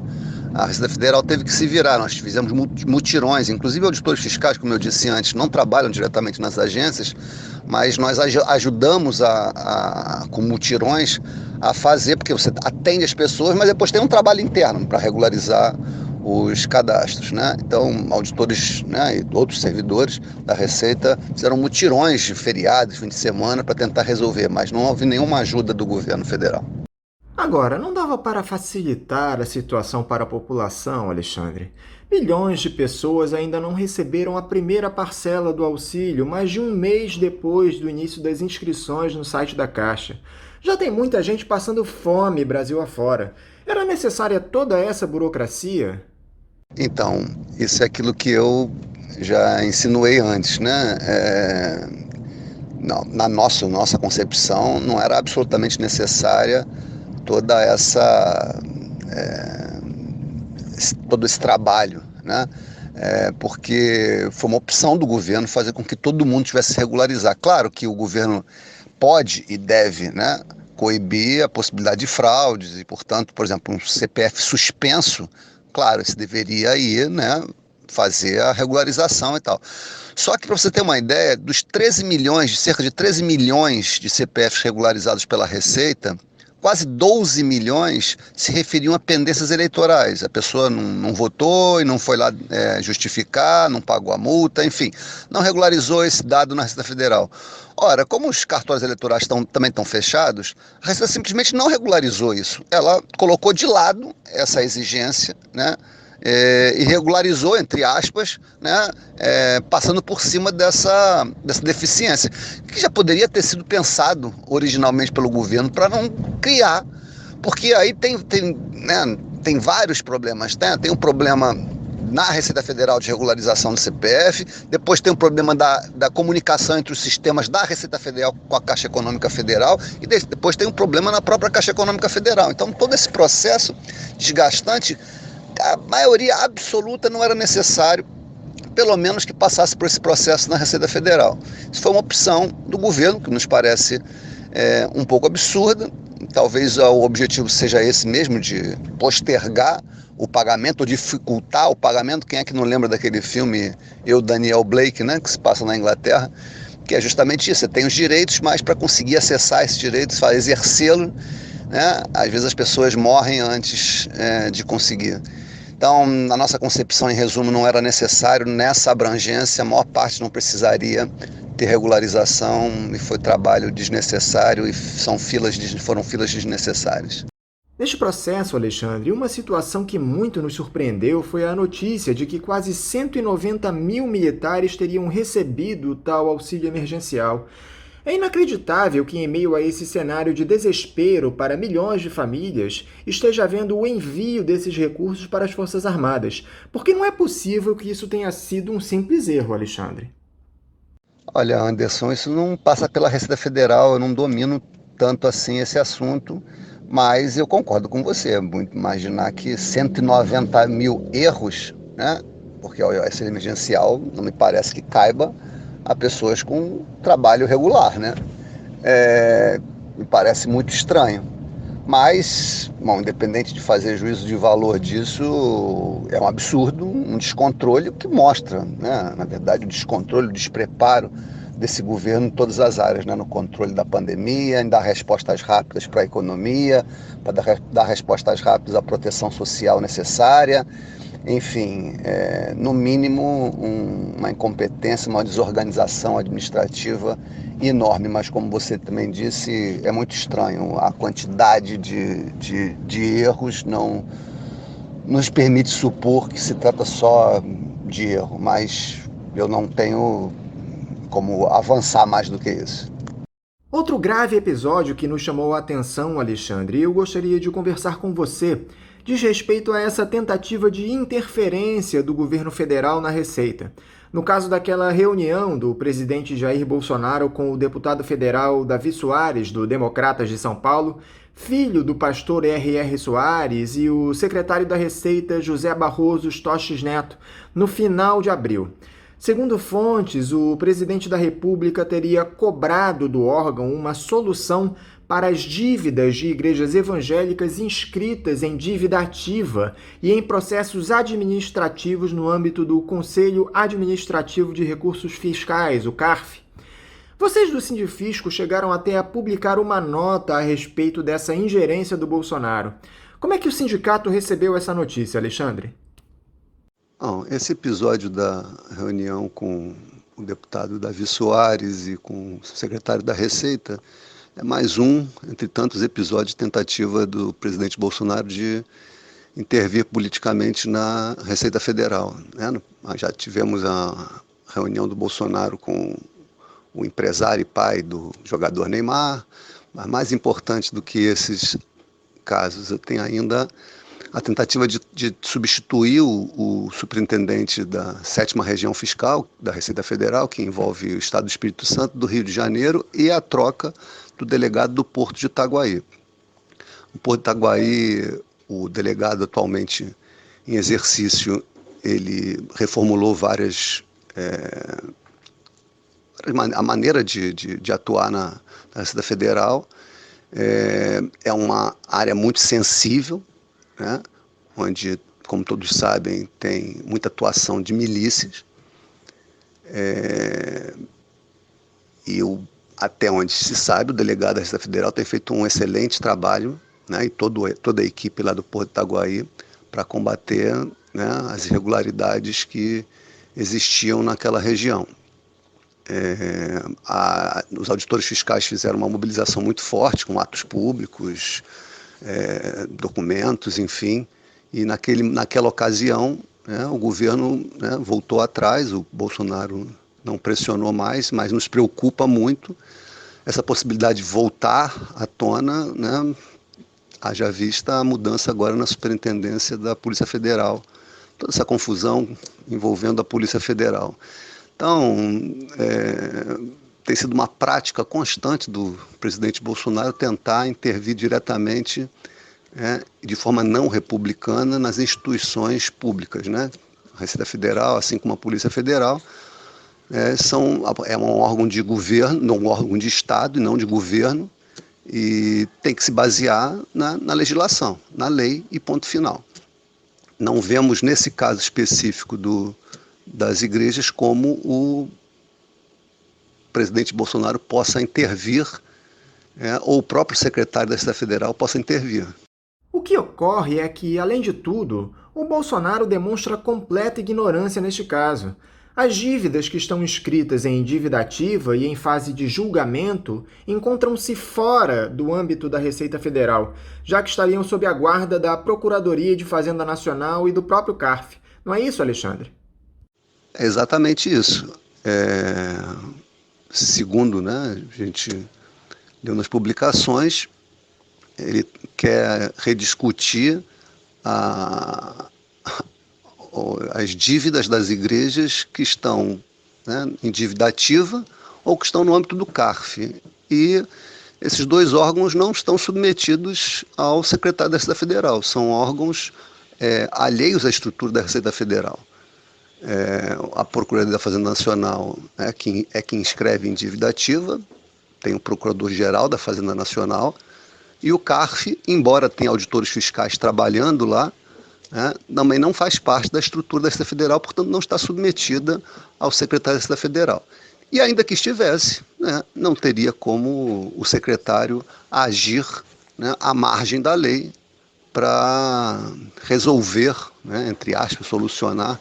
I: A Receita Federal teve que se virar, nós fizemos mutirões, inclusive auditores fiscais, como eu disse antes, não trabalham diretamente nas agências, mas nós ajudamos com mutirões a fazer, porque você atende as pessoas, mas depois tem um trabalho interno para regularizar os cadastros, né? Então, auditores, né, e outros servidores da Receita fizeram mutirões de feriados, fim de semana, para tentar resolver, mas não houve nenhuma ajuda do governo federal.
C: Agora, não dava para facilitar a situação para a população, Alexandre? Milhões de pessoas ainda não receberam a primeira parcela do auxílio mais de um mês depois do início das inscrições no site da Caixa. Já tem muita gente passando fome Brasil afora. Era necessária toda essa burocracia?
I: Então, isso é aquilo que eu já insinuei antes, né? Na nossa concepção, não era absolutamente necessária todo esse trabalho, né? Porque foi uma opção do governo fazer com que todo mundo tivesse que regularizar. Claro que o governo pode e deve, né, coibir a possibilidade de fraudes e, portanto, por exemplo, um CPF suspenso, claro, você deveria ir, né, fazer a regularização e tal. Só que, para você ter uma ideia, dos 13 milhões, cerca de 13 milhões de CPFs regularizados pela Receita, quase 12 milhões se referiam a pendências eleitorais. A pessoa não votou e não foi lá justificar, não pagou a multa, enfim, não regularizou esse dado na Receita Federal. Ora, como os cartórios eleitorais também estão fechados, a Receita simplesmente não regularizou isso. Ela colocou de lado essa exigência, né? E regularizou, entre aspas, né, passando por cima dessa deficiência, que já poderia ter sido pensado originalmente pelo governo para não criar, porque aí tem vários problemas, né? Tem um problema na Receita Federal de regularização do CPF, depois tem um problema da comunicação entre os sistemas da Receita Federal com a Caixa Econômica Federal, e depois tem um problema na própria Caixa Econômica Federal. Então todo esse processo desgastante, a maioria absoluta não era necessário, pelo menos que passasse por esse processo na Receita Federal. Isso foi uma opção do governo, que nos parece um pouco absurda. Talvez o objetivo seja esse mesmo, de postergar o pagamento, ou dificultar o pagamento. Quem é que não lembra daquele filme Eu, Daniel Blake, né, que se passa na Inglaterra, que é justamente isso, você tem os direitos, mas para conseguir acessar esses direitos, exercê-los, né, às vezes as pessoas morrem antes de conseguir. Então, na nossa concepção, em resumo, não era necessário nessa abrangência, a maior parte não precisaria ter regularização, e foi trabalho desnecessário e foram filas desnecessárias.
C: Neste processo, Alexandre, uma situação que muito nos surpreendeu foi a notícia de que quase 190 mil militares teriam recebido o tal auxílio emergencial. É inacreditável que, em meio a esse cenário de desespero para milhões de famílias, esteja havendo o envio desses recursos para as Forças Armadas, porque não é possível que isso tenha sido um simples erro, Alexandre.
I: Olha, Anderson, isso não passa pela Receita Federal, eu não domino tanto assim esse assunto, mas eu concordo com você. É muito imaginar que 190 mil erros, né? Porque o auxílio emergencial não me parece que caiba a pessoas com trabalho regular, né? Me parece muito estranho. Mas, bom, independente de fazer juízo de valor disso, é um absurdo, um descontrole que mostra, né, na verdade, o descontrole, o despreparo desse governo em todas as áreas, né, no controle da pandemia, em dar respostas rápidas para a economia, para dar respostas rápidas à proteção social necessária. Enfim, no mínimo uma incompetência, uma desorganização administrativa enorme, mas como você também disse, é muito estranho. A quantidade de erros não nos permite supor que se trata só de erro, mas eu não tenho como avançar mais do que isso.
C: Outro grave episódio que nos chamou a atenção, Alexandre, e eu gostaria de conversar com você, diz respeito a essa tentativa de interferência do governo federal na Receita. No caso daquela reunião do presidente Jair Bolsonaro com o deputado federal Davi Soares, do Democratas de São Paulo, filho do pastor R.R. Soares, e o secretário da Receita José Barroso Toches Neto, no final de abril. Segundo fontes, o presidente da República teria cobrado do órgão uma solução para as dívidas de igrejas evangélicas inscritas em dívida ativa e em processos administrativos no âmbito do Conselho Administrativo de Recursos Fiscais, o CARF. Vocês do Sindifisco chegaram até a publicar uma nota a respeito dessa ingerência do Bolsonaro. Como é que o sindicato recebeu essa notícia, Alexandre?
I: Bom, esse episódio da reunião com o deputado Davi Soares e com o secretário da Receita é mais um, entre tantos episódios de tentativa do presidente Bolsonaro de intervir politicamente na Receita Federal, né? Nós já tivemos a reunião do Bolsonaro com o empresário e pai do jogador Neymar, mas mais importante do que esses casos, tem ainda a tentativa de substituir o superintendente da 7ª Região Fiscal da Receita Federal, que envolve o Estado do Espírito Santo, do Rio de Janeiro, e a troca do delegado do Porto de Itaguaí. O Porto de Itaguaí, o delegado atualmente em exercício, ele reformulou a maneira de atuar na Receita Federal. É uma área muito sensível, né, onde, como todos sabem, tem muita atuação de milícias, até onde se sabe, o delegado da Receita Federal tem feito um excelente trabalho, né, e toda a equipe lá do Porto de Itaguaí, para combater, né, as irregularidades que existiam naquela região. Os auditores fiscais fizeram uma mobilização muito forte, com atos públicos, documentos, enfim, e naquela ocasião, né, o governo, né, voltou atrás, o Bolsonaro não pressionou mais, mas nos preocupa muito essa possibilidade de voltar à tona, né, haja vista a mudança agora na superintendência da Polícia Federal, toda essa confusão envolvendo a Polícia Federal. Então, tem sido uma prática constante do presidente Bolsonaro tentar intervir diretamente, de forma não republicana, nas instituições públicas, né? A Receita Federal, assim como a Polícia Federal, é um órgão de governo, um órgão de Estado e não de governo, e tem que se basear na legislação, na lei e ponto final. Não vemos, nesse caso específico das igrejas, como o presidente Bolsonaro possa intervir, ou o próprio secretário da Receita Federal possa intervir.
C: O que ocorre é que, além de tudo, o Bolsonaro demonstra completa ignorância neste caso. As dívidas que estão inscritas em dívida ativa e em fase de julgamento encontram-se fora do âmbito da Receita Federal, já que estariam sob a guarda da Procuradoria de Fazenda Nacional e do próprio CARF. Não é isso, Alexandre?
I: É exatamente isso. Segundo, né, a gente leu nas publicações, ele quer rediscutir as dívidas das igrejas que estão, né, em dívida ativa ou que estão no âmbito do CARF. E esses dois órgãos não estão submetidos ao secretário da Receita Federal, são órgãos alheios à estrutura da Receita Federal. A Procuradoria da Fazenda Nacional é quem inscreve em dívida ativa, tem o Procurador-Geral da Fazenda Nacional, E o CARF, embora tenha auditores fiscais trabalhando lá, né, também não faz parte da estrutura da Receita Federal, portanto não está submetida ao secretário da Receita Federal. E ainda que estivesse, né, não teria como o secretário agir, né, à margem da lei para resolver, né, entre aspas, solucionar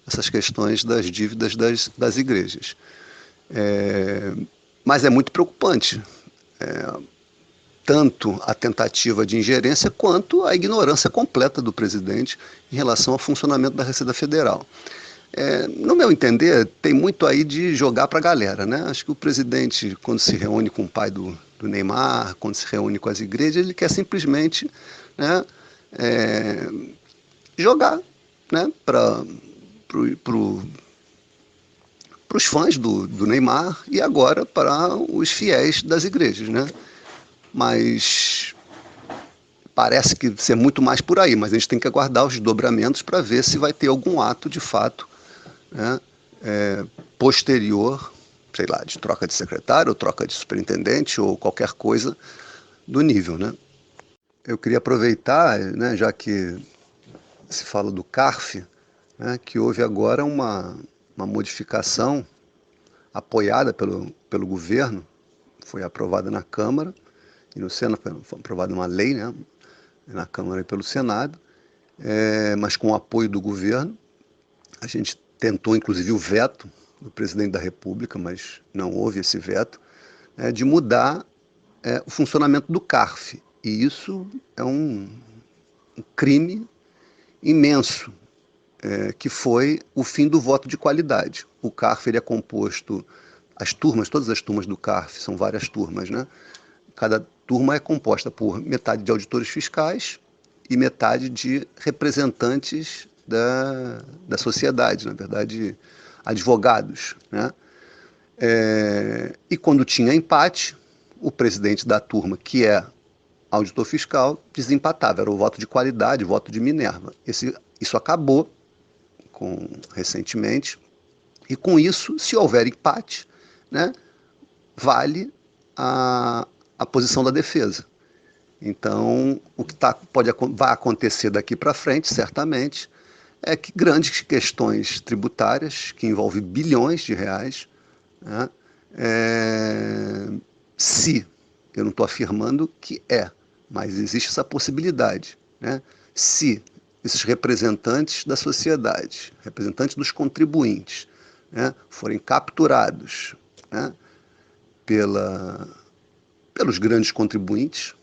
I: essas questões das dívidas das igrejas. Mas é muito preocupante, tanto a tentativa de ingerência quanto a ignorância completa do presidente em relação ao funcionamento da Receita Federal. No meu entender, tem muito aí de jogar para a galera, né? Acho que o presidente, quando se reúne com o pai do Neymar, quando se reúne com as igrejas, ele quer simplesmente, né, jogar, né, para os fãs do Neymar e agora para os fiéis das igrejas, né? Mas parece que ser muito mais por aí, mas a gente tem que aguardar os desdobramentos para ver se vai ter algum ato de fato, né, posterior, sei lá, de troca de secretário, ou troca de superintendente, ou qualquer coisa do nível, né? Eu queria aproveitar, né, já que se fala do CARF, né, que houve agora uma modificação apoiada pelo governo, foi aprovada na Câmara e no Senado, foi aprovada uma lei, né, na Câmara e pelo Senado, mas com o apoio do governo. A gente tentou, inclusive, o veto do presidente da República, mas não houve esse veto, de mudar o funcionamento do CARF. E isso é um crime imenso, que foi o fim do voto de qualidade. O CARF ele é composto, todas as turmas do CARF, são várias turmas, né? Cada turma é composta por metade de auditores fiscais e metade de representantes da sociedade, na verdade, advogados, né? E quando tinha empate, o presidente da turma, que é auditor fiscal, desempatava, era o voto de qualidade, o voto de Minerva. Isso acabou recentemente, e com isso, se houver empate, né, vale a posição da defesa. Então, o que vai acontecer daqui para frente, certamente, é que grandes questões tributárias, que envolvem bilhões de reais, né, eu não estou afirmando que mas existe essa possibilidade, né, se esses representantes da sociedade, representantes dos contribuintes, né, forem capturados, né, pelos grandes contribuintes,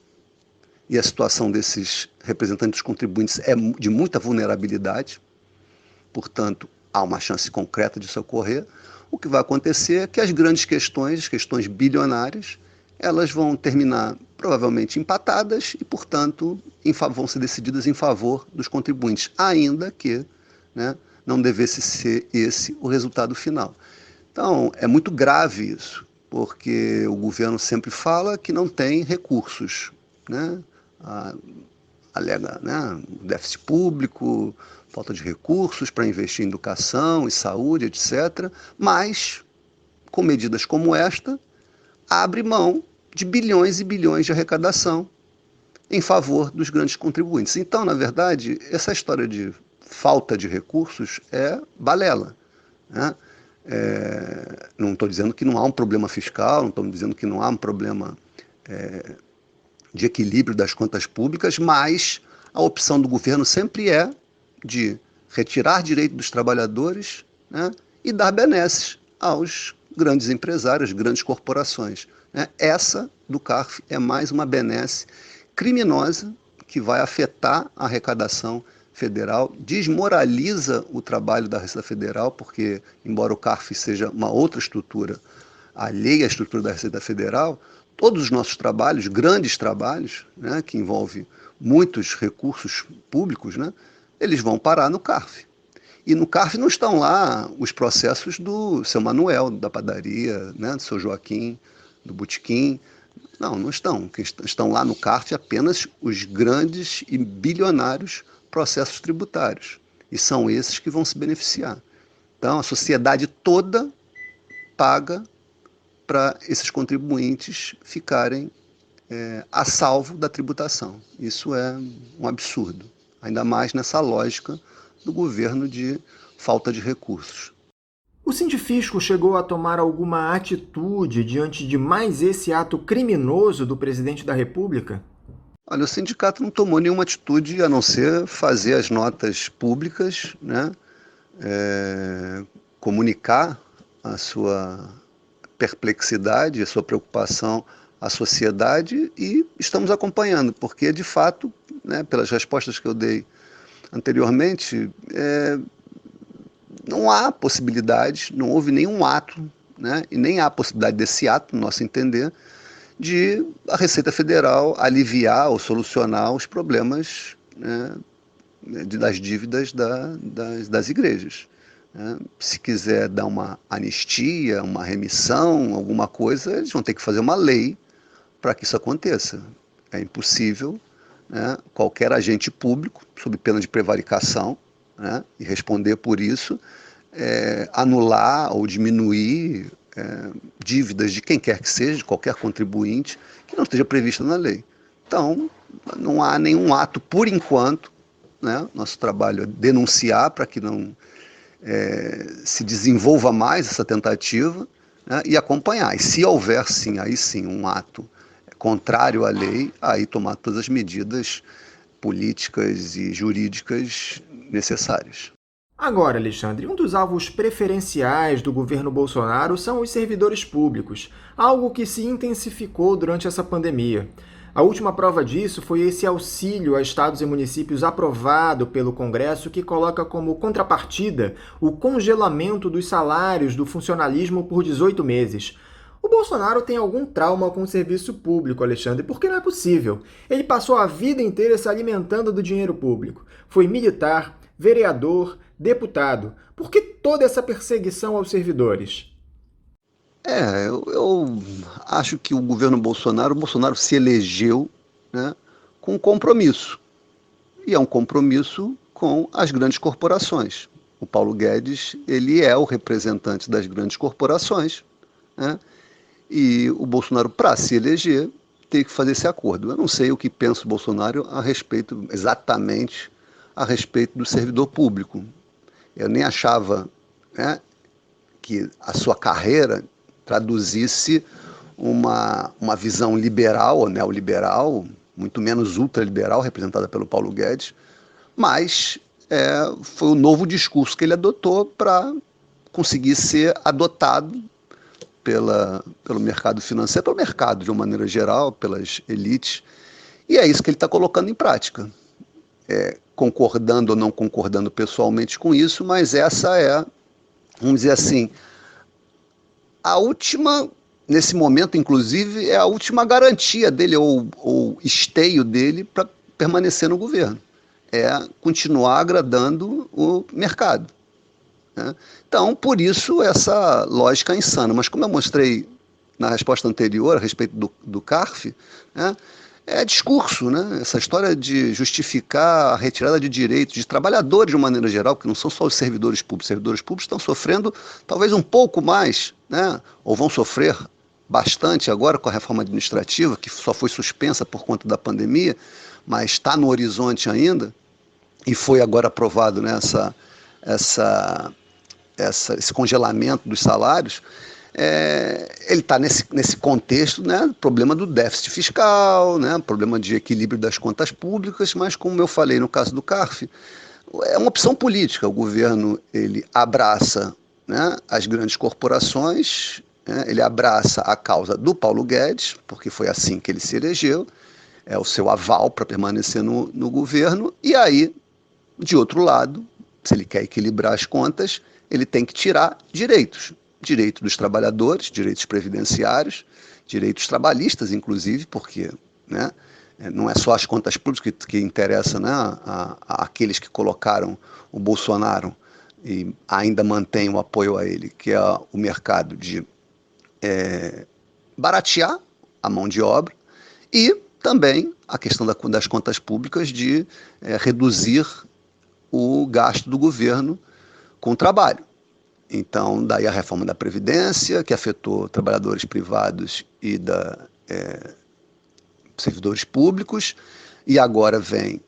I: e a situação desses representantes dos contribuintes é de muita vulnerabilidade, portanto, há uma chance concreta disso ocorrer. O que vai acontecer é que as grandes questões bilionárias, elas vão terminar provavelmente empatadas e, portanto, vão ser decididas em favor dos contribuintes, ainda que, né, não devesse ser esse o resultado final. Então, é muito grave isso, porque o governo sempre fala que não tem recursos, né? Alega, né, déficit público, falta de recursos para investir em educação e saúde, etc. Mas, com medidas como esta, abre mão de bilhões e bilhões de arrecadação em favor dos grandes contribuintes. Então, na verdade, essa história de falta de recursos é balela, né? Não estou dizendo que não há um problema fiscal, não estou dizendo que não há um problema de equilíbrio das contas públicas, mas a opção do governo sempre é de retirar direito dos trabalhadores, né, e dar benesses aos grandes empresários, grandes corporações, né? Essa do CARF é mais uma benesse criminosa que vai afetar a arrecadação federal, desmoraliza o trabalho da Receita Federal, porque, embora o CARF seja uma outra estrutura, alheia à estrutura da Receita Federal, todos os nossos trabalhos, grandes trabalhos, né, que envolvem muitos recursos públicos, né, eles vão parar no CARF. E no CARF não estão lá os processos do seu Manuel, da padaria, né, do seu Joaquim, do botequim. Não estão. Estão lá no CARF apenas os grandes e bilionários processos tributários. E são esses que vão se beneficiar. Então, a sociedade toda paga para esses contribuintes ficarem a salvo da tributação. Isso é um absurdo, ainda mais nessa lógica do governo de falta de recursos.
C: O Sindifisco chegou a tomar alguma atitude diante de mais esse ato criminoso do presidente da República?
I: Olha, o sindicato não tomou nenhuma atitude a não ser fazer as notas públicas, né? Comunicar a sua perplexidade, a sua preocupação à sociedade, e estamos acompanhando, porque de fato, né, pelas respostas que eu dei anteriormente, não há possibilidade, não houve nenhum ato, né, e nem há possibilidade desse ato, no nosso entender, de a Receita Federal aliviar ou solucionar os problemas, né, das dívidas das igrejas. Né? Se quiser dar uma anistia, uma remissão, alguma coisa, eles vão ter que fazer uma lei para que isso aconteça. É impossível, né, qualquer agente público, sob pena de prevaricação, né, e responder por isso, anular ou diminuir dívidas de quem quer que seja, de qualquer contribuinte, que não esteja prevista na lei. Então, não há nenhum ato, por enquanto, né? Nosso trabalho é denunciar para que não se desenvolva mais essa tentativa, né, e acompanhar. E se houver, sim, aí sim, um ato contrário à lei, aí tomar todas as medidas políticas e jurídicas necessárias.
C: Agora, Alexandre, um dos alvos preferenciais do governo Bolsonaro são os servidores públicos, algo que se intensificou durante essa pandemia. A última prova disso foi esse auxílio a estados e municípios aprovado pelo Congresso, que coloca como contrapartida o congelamento dos salários do funcionalismo por 18 meses. O Bolsonaro tem algum trauma com o serviço público, Alexandre, porque não é possível. Ele passou a vida inteira se alimentando do dinheiro público. Foi militar, vereador, deputado. Por que toda essa perseguição aos servidores?
I: Eu acho que o Bolsonaro se elegeu, né, com um compromisso. E é um compromisso com as grandes corporações. O Paulo Guedes, ele é o representante das grandes corporações, né? E o Bolsonaro, para se eleger, tem que fazer esse acordo. Eu não sei o que pensa o Bolsonaro exatamente a respeito do servidor público. Eu nem achava, né, que a sua carreira traduzisse uma visão liberal ou neoliberal, muito menos ultraliberal, representada pelo Paulo Guedes, mas foi o novo discurso que ele adotou para conseguir ser adotado pelo mercado financeiro, pelo mercado de uma maneira geral, pelas elites, e é isso que ele está colocando em prática. Concordando ou não concordando pessoalmente com isso, mas essa é, vamos dizer assim, a última, nesse momento inclusive, é a última garantia dele, ou esteio dele para permanecer no governo. É continuar agradando o mercado. Né? Então, por isso, essa lógica é insana. Mas como eu mostrei na resposta anterior a respeito do CARF, né, é discurso, né? Essa história de justificar a retirada de direitos de trabalhadores de uma maneira geral, que não são só os servidores públicos. Os servidores públicos estão sofrendo talvez um pouco mais, né? Ou vão sofrer bastante agora com a reforma administrativa, que só foi suspensa por conta da pandemia, mas está no horizonte ainda, e foi agora aprovado, né, esse congelamento dos salários. Ele está nesse contexto, né, problema do déficit fiscal, né, problema de equilíbrio das contas públicas, mas como eu falei no caso do CARF, é uma opção política. O governo, ele abraça, né, as grandes corporações, né, ele abraça a causa do Paulo Guedes, porque foi assim que ele se elegeu, é o seu aval para permanecer no governo, e aí, de outro lado, se ele quer equilibrar as contas, ele tem que tirar direitos. Direito dos trabalhadores, direitos previdenciários, direitos trabalhistas, inclusive, porque, né, não é só as contas públicas que interessam, né, àqueles que colocaram o Bolsonaro e ainda mantêm o apoio a ele, que é o mercado de baratear a mão de obra, e também a questão das contas públicas de reduzir o gasto do governo com o trabalho. Então, daí a reforma da Previdência, que afetou trabalhadores privados e servidores públicos, e agora vem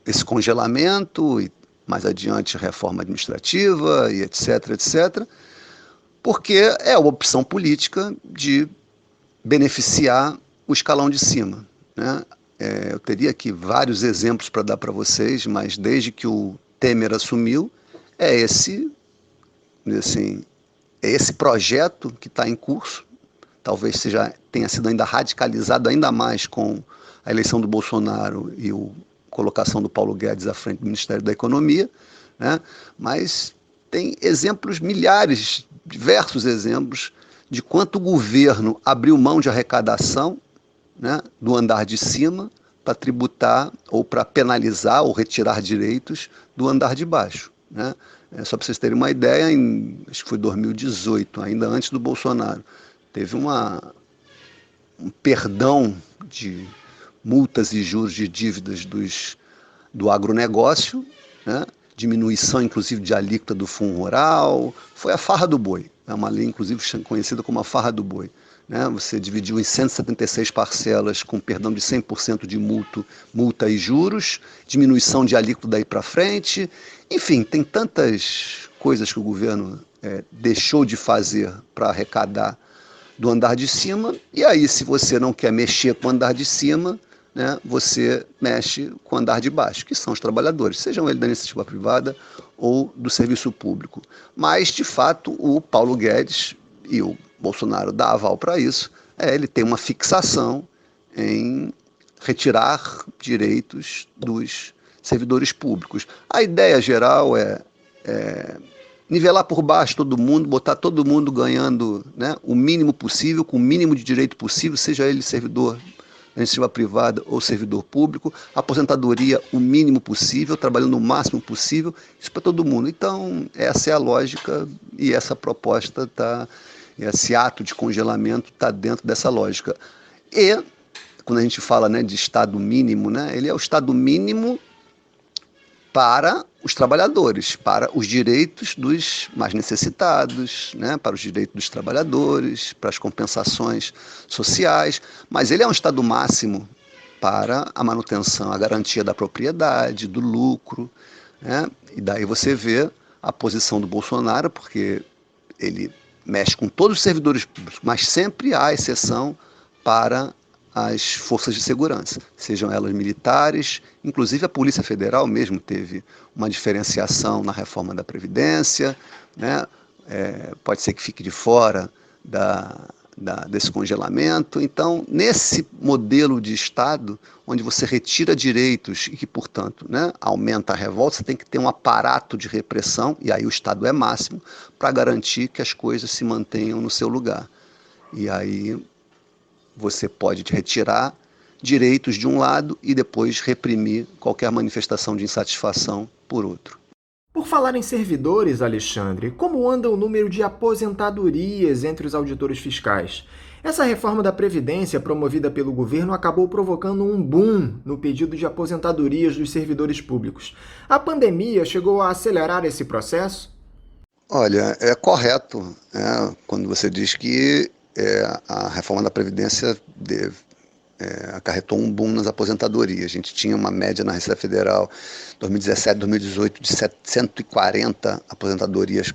I: esse congelamento, e mais adiante reforma administrativa, e etc, etc, porque é uma opção política de beneficiar o escalão de cima, né? Eu teria aqui vários exemplos para dar para vocês, mas desde que o Temer assumiu, é esse projeto que está em curso. Talvez tenha sido ainda radicalizado ainda mais com a eleição do Bolsonaro e a colocação do Paulo Guedes à frente do Ministério da Economia, né? Mas tem exemplos, milhares, diversos exemplos, de quanto o governo abriu mão de arrecadação, né, do andar de cima para tributar ou para penalizar ou retirar direitos do andar de baixo, né? Só para vocês terem uma ideia, acho que foi 2018, ainda antes do Bolsonaro, teve um perdão de multas e juros de dívidas do agronegócio, né? Diminuição inclusive de alíquota do fundo rural, foi a farra do boi, é uma lei inclusive conhecida como a farra do boi, né? Você dividiu em 176 parcelas com perdão de 100% de multa e juros, diminuição de alíquota daí para frente, enfim, tem tantas coisas que o governo deixou de fazer para arrecadar do andar de cima, e aí se você não quer mexer com o andar de cima, né, você mexe com o andar de baixo, que são os trabalhadores, sejam eles da iniciativa privada ou do serviço público. Mas, de fato, o Paulo Guedes e o Bolsonaro dá aval para isso, ele tem uma fixação em retirar direitos dos servidores públicos. A ideia geral é nivelar por baixo todo mundo, botar todo mundo ganhando, né, o mínimo possível, com o mínimo de direito possível, seja ele servidor da iniciativa privada ou servidor público, aposentadoria o mínimo possível, trabalhando o máximo possível, isso para todo mundo. Então, essa é a lógica e essa proposta esse ato de congelamento está dentro dessa lógica. E, quando a gente fala, né, de Estado mínimo, né, ele é o Estado mínimo para os trabalhadores, para os direitos dos mais necessitados, né, para os direitos dos trabalhadores, para as compensações sociais, mas ele é um Estado máximo para a manutenção, a garantia da propriedade, do lucro, né? E daí você vê a posição do Bolsonaro, porque ele mexe com todos os servidores públicos, mas sempre há exceção para as forças de segurança, sejam elas militares, inclusive a Polícia Federal mesmo teve uma diferenciação na reforma da Previdência, né? Pode ser que fique de fora desse congelamento. Então, nesse modelo de Estado, onde você retira direitos e que, portanto, né, aumenta a revolta, você tem que ter um aparato de repressão, e aí o Estado é máximo, para garantir que as coisas se mantenham no seu lugar. E aí você pode retirar direitos de um lado e depois reprimir qualquer manifestação de insatisfação por outro.
C: Por falar em servidores, Alexandre, como anda o número de aposentadorias entre os auditores fiscais? Essa reforma da Previdência promovida pelo governo acabou provocando um boom no pedido de aposentadorias dos servidores públicos. A pandemia chegou a acelerar esse processo?
I: Olha, é correto, quando você diz que a reforma da Previdência acarretou um boom nas aposentadorias. A gente tinha uma média na Receita Federal 2017, 2018 de 140 aposentadorias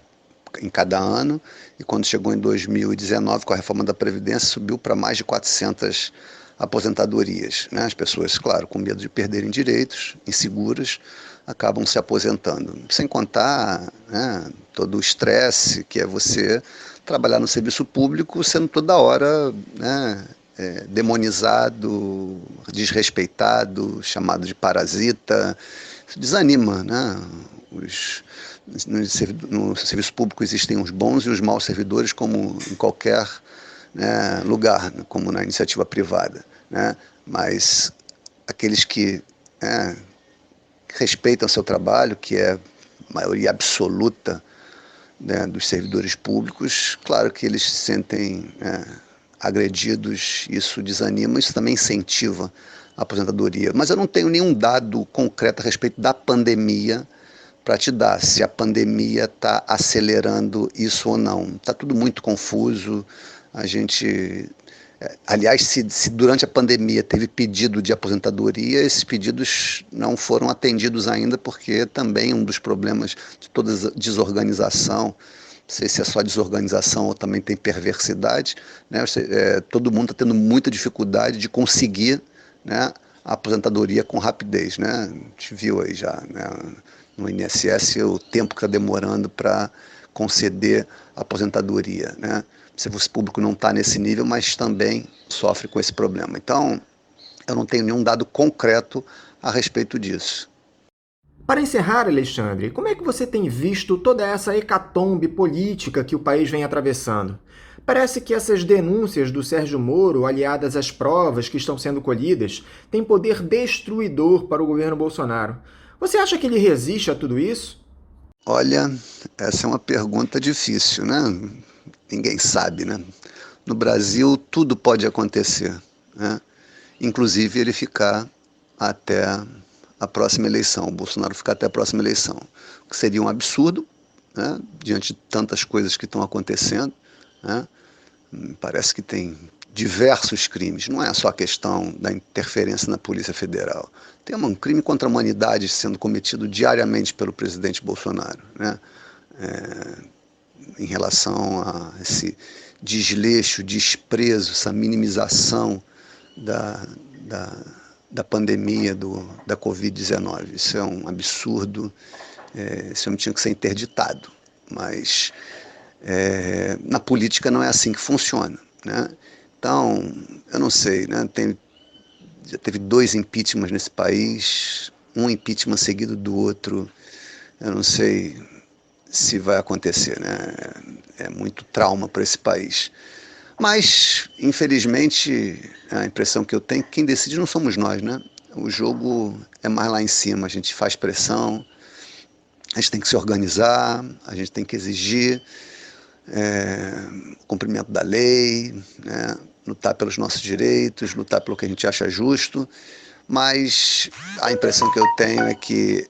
I: em cada ano, e quando chegou em 2019 com a reforma da Previdência subiu para mais de 400 aposentadorias, né? As pessoas, claro, com medo de perderem direitos, inseguras, acabam se aposentando. Sem contar, né, todo o estresse que é você trabalhar no serviço público sendo toda hora, né, demonizado, desrespeitado, chamado de parasita. Isso desanima, né? No serviço público existem os bons e os maus servidores, como em qualquer, né, lugar, como na iniciativa privada, né? Mas aqueles que respeitam seu trabalho, que é a maioria absoluta, né, dos servidores públicos, claro que eles se sentem agredidos, isso desanima, isso também incentiva a aposentadoria. Mas eu não tenho nenhum dado concreto a respeito da pandemia para te dar, se a pandemia está acelerando isso ou não. Está tudo muito confuso, a gente Aliás, se durante a pandemia teve pedido de aposentadoria, esses pedidos não foram atendidos ainda, porque também um dos problemas de toda desorganização, não sei se é só desorganização ou também tem perversidade, né? Todo mundo está tendo muita dificuldade de conseguir, né, a aposentadoria com rapidez, né? A gente viu aí já, né, no INSS o tempo que está demorando para conceder a aposentadoria, né? O serviço público não está nesse nível, mas também sofre com esse problema. Então, eu não tenho nenhum dado concreto a respeito disso.
C: Para encerrar, Alexandre, como é que você tem visto toda essa hecatombe política que o país vem atravessando? Parece que essas denúncias do Sérgio Moro, aliadas às provas que estão sendo colhidas, têm poder destruidor para o governo Bolsonaro. Você acha que ele resiste a tudo isso?
I: Olha, essa é uma pergunta difícil, né? Ninguém sabe, né? No Brasil, tudo pode acontecer, né? Inclusive ele ficar até a próxima eleição, o Bolsonaro ficar até a próxima eleição, o que seria um absurdo, né? Diante de tantas coisas que estão acontecendo, né? Parece que tem diversos crimes, não é só a questão da interferência na Polícia Federal. Tem um crime contra a humanidade sendo cometido diariamente pelo presidente Bolsonaro, né? Em relação a esse desleixo, desprezo, essa minimização da pandemia da Covid-19. Isso é um absurdo, esse homem tinha que ser interditado, mas na política não é assim que funciona, né? Então, eu não sei, né? Já teve 2 impeachments nesse país, um impeachment seguido do outro, eu não sei se vai acontecer, né? É muito trauma para esse país. Mas, infelizmente, a impressão que eu tenho é que quem decide não somos nós, né? O jogo é mais lá em cima, a gente faz pressão, a gente tem que se organizar, a gente tem que exigir o cumprimento da lei, né? Lutar pelos nossos direitos, lutar pelo que a gente acha justo, mas a impressão que eu tenho é que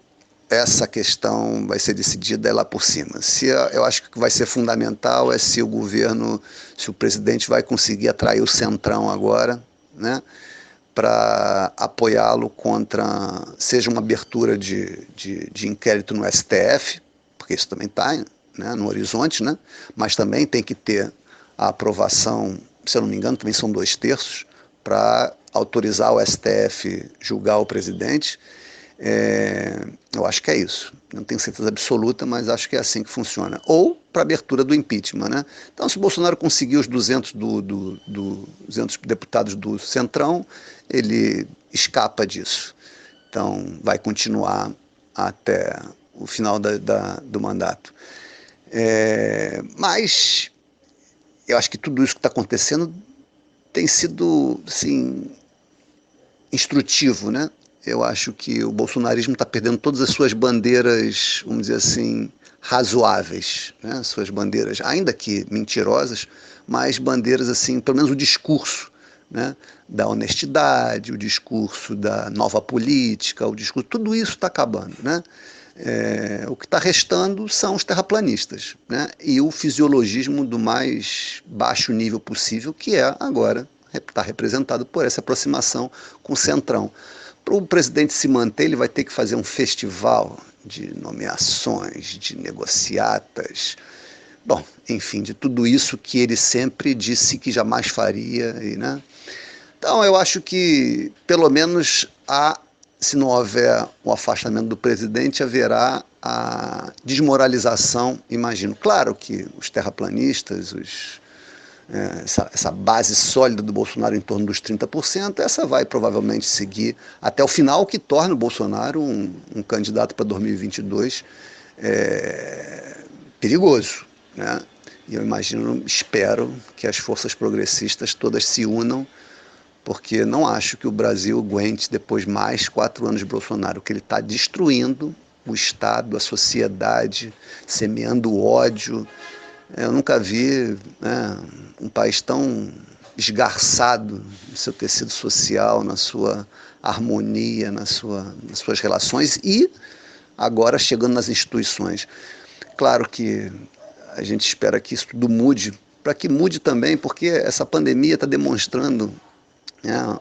I: essa questão vai ser decidida lá por cima. Eu acho que o que vai ser fundamental é se o governo, se o presidente vai conseguir atrair o Centrão agora, né, para apoiá-lo contra, seja uma abertura de inquérito no STF, porque isso também está, né, no horizonte, né, mas também tem que ter a aprovação, se eu não me engano, também são 2/3, para autorizar o STF julgar o presidente. Eu acho que é isso. Não tenho certeza absoluta, mas acho que é assim que funciona. Ou para abertura do impeachment, né? Então, se o Bolsonaro conseguir os 200 deputados do Centrão, ele escapa disso. Então, vai continuar até o final do mandato. Mas eu acho que tudo isso que está acontecendo tem sido, assim, instrutivo, né? Eu acho que o bolsonarismo está perdendo todas as suas bandeiras, vamos dizer assim, razoáveis, né? Suas bandeiras, ainda que mentirosas, mas bandeiras, assim, pelo menos o discurso, né, da honestidade, o discurso da nova política, o discurso, tudo isso está acabando, né? O que está restando são os terraplanistas, né? E o fisiologismo do mais baixo nível possível, que é agora está representado por essa aproximação com o Centrão. Para o presidente se manter, ele vai ter que fazer um festival de nomeações, de negociatas, bom, enfim, de tudo isso que ele sempre disse que jamais faria, né? Então, eu acho que, pelo menos, se não houver o afastamento do presidente, haverá a desmoralização, imagino. Claro que os terraplanistas, essa base sólida do Bolsonaro em torno dos 30%, essa vai provavelmente seguir até o final, o que torna o Bolsonaro um candidato para 2022 perigoso, né? E eu espero que as forças progressistas todas se unam, porque não acho que o Brasil aguente depois mais 4 anos de Bolsonaro, que ele está destruindo o Estado, a sociedade, semeando ódio. Eu nunca vi, né, um país tão esgarçado no seu tecido social, na sua harmonia, nas suas relações e agora chegando nas instituições. Claro que a gente espera que isso tudo mude para que mude também, porque essa pandemia está demonstrando, né,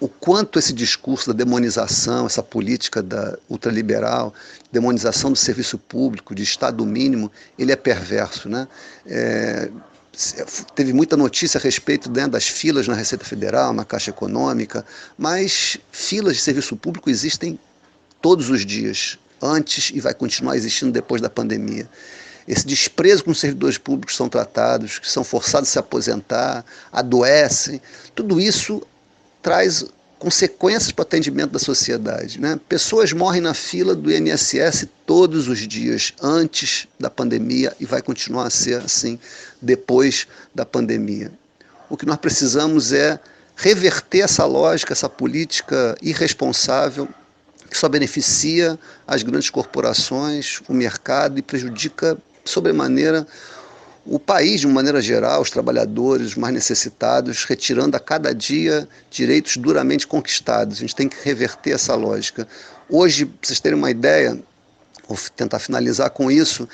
I: o quanto esse discurso da demonização, essa política da ultraliberal, demonização do serviço público, de Estado mínimo, ele é perverso, né? Teve muita notícia a respeito, né, das filas na Receita Federal, na Caixa Econômica, mas filas de serviço público existem todos os dias, antes e vai continuar existindo depois da pandemia. Esse desprezo com os servidores públicos são tratados, que são forçados a se aposentar, adoecem, tudo isso traz consequências para o atendimento da sociedade, né? Pessoas morrem na fila do INSS todos os dias, antes da pandemia, e vai continuar a ser assim depois da pandemia. O que nós precisamos é reverter essa lógica, essa política irresponsável, que só beneficia as grandes corporações, o mercado, e prejudica sobremaneira o país, de uma maneira geral, os trabalhadores, os mais necessitados, retirando a cada dia direitos duramente conquistados. A gente tem que reverter essa lógica. Hoje, para vocês terem uma ideia, vou tentar finalizar com isso,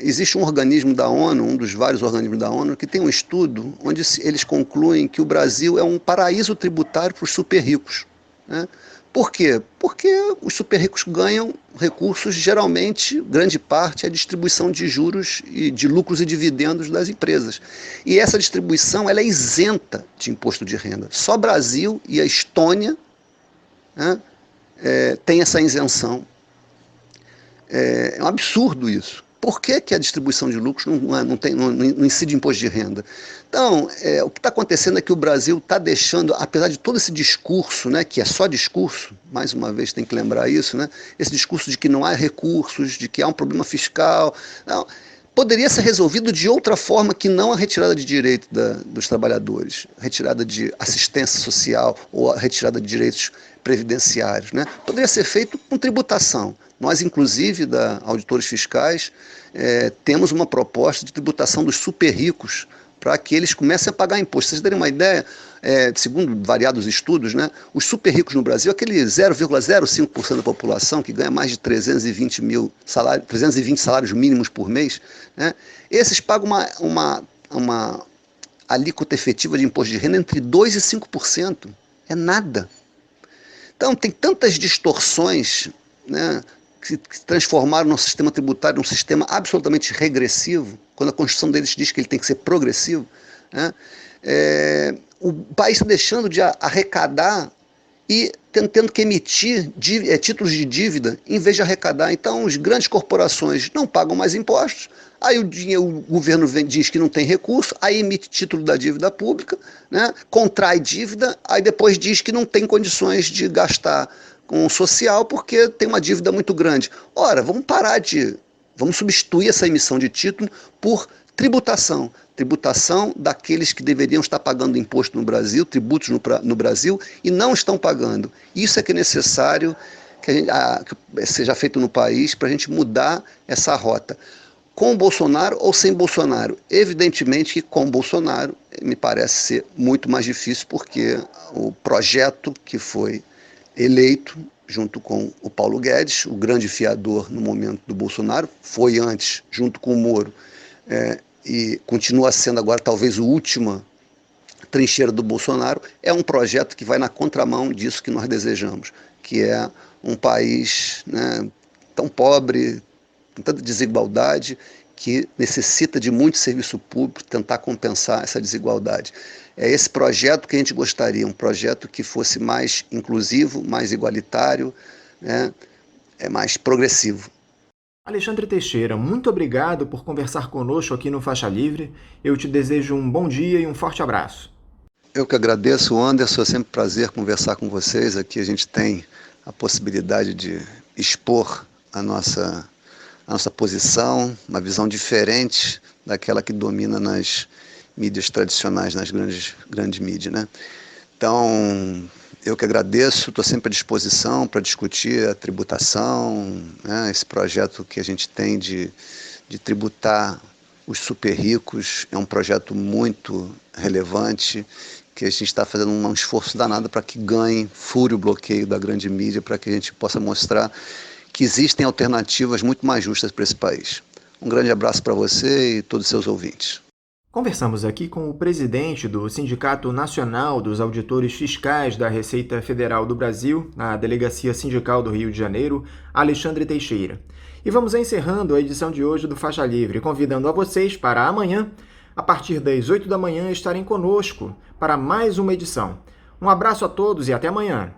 I: existe um organismo da ONU, um dos vários organismos da ONU, que tem um estudo onde eles concluem que o Brasil é um paraíso tributário para os super ricos, né? Por quê? Porque os super ricos ganham recursos, geralmente, grande parte, é a distribuição de juros e de lucros e dividendos das empresas. E essa distribuição ela é isenta de imposto de renda. Só Brasil e a Estônia, né, tem essa isenção. É um absurdo isso. Por que a distribuição de lucros não incide imposto de renda? Então, o que está acontecendo é que o Brasil está deixando, apesar de todo esse discurso, né, que é só discurso, mais uma vez tem que lembrar isso, né, esse discurso de que não há recursos, de que há um problema fiscal, não, poderia ser resolvido de outra forma que não a retirada de direito dos trabalhadores, retirada de assistência social ou a retirada de direitos previdenciários, né? Poderia ser feito com tributação. Nós, inclusive, da Auditores Fiscais, temos uma proposta de tributação dos super ricos para que eles comecem a pagar imposto. Vocês terem uma ideia, segundo variados estudos, né, os super ricos no Brasil, aquele 0,05% da população que ganha mais de 320 salários mínimos por mês, né, esses pagam uma alíquota efetiva de imposto de renda entre 2% e 5%. É nada. Então, tem tantas distorções, né, que transformaram o nosso sistema tributário num sistema absolutamente regressivo, quando a Constituição deles diz que ele tem que ser progressivo, né? O país está deixando de arrecadar e tendo que emitir títulos de dívida em vez de arrecadar. Então, as grandes corporações não pagam mais impostos, aí o governo diz que não tem recurso, aí emite título da dívida pública, né? Contrai dívida, aí depois diz que não tem condições de gastar com o social porque tem uma dívida muito grande. Ora, vamos substituir essa emissão de título por tributação. Tributação daqueles que deveriam estar pagando imposto no Brasil, tributos no Brasil, e não estão pagando. Isso é que é necessário que seja feito no país para a gente mudar essa rota. Com o Bolsonaro ou sem Bolsonaro? Evidentemente que com o Bolsonaro me parece ser muito mais difícil, porque o projeto que foi eleito junto com o Paulo Guedes, o grande fiador no momento do Bolsonaro, foi antes, junto com o Moro, e continua sendo agora talvez a última trincheira do Bolsonaro, é um projeto que vai na contramão disso que nós desejamos, que é um país, né, tão pobre, com tanta desigualdade, que necessita de muito serviço público, tentar compensar essa desigualdade. É esse projeto que a gente gostaria, um projeto que fosse mais inclusivo, mais igualitário, né, mais progressivo.
C: Alexandre Teixeira, muito obrigado por conversar conosco aqui no Faixa Livre. Eu te desejo um bom dia e um forte abraço.
I: Eu que agradeço, Anderson, é sempre um prazer conversar com vocês. Aqui a gente tem a possibilidade de expor a nossa posição, uma visão diferente daquela que domina nas mídias tradicionais, nas grandes mídias, né? Então, eu que agradeço, estou sempre à disposição para discutir a tributação, né? Esse projeto que a gente tem de tributar os super ricos é um projeto muito relevante, que a gente está fazendo um esforço danado para que ganhe, fure o bloqueio da grande mídia, para que a gente possa mostrar que existem alternativas muito mais justas para esse país. Um grande abraço para você e todos os seus ouvintes.
C: Conversamos aqui com o presidente do Sindicato Nacional dos Auditores Fiscais da Receita Federal do Brasil, na Delegacia Sindical do Rio de Janeiro, Alexandre Teixeira. E vamos encerrando a edição de hoje do Faixa Livre, convidando a vocês para amanhã, a partir das 8 da manhã, estarem conosco para mais uma edição. Um abraço a todos e até amanhã.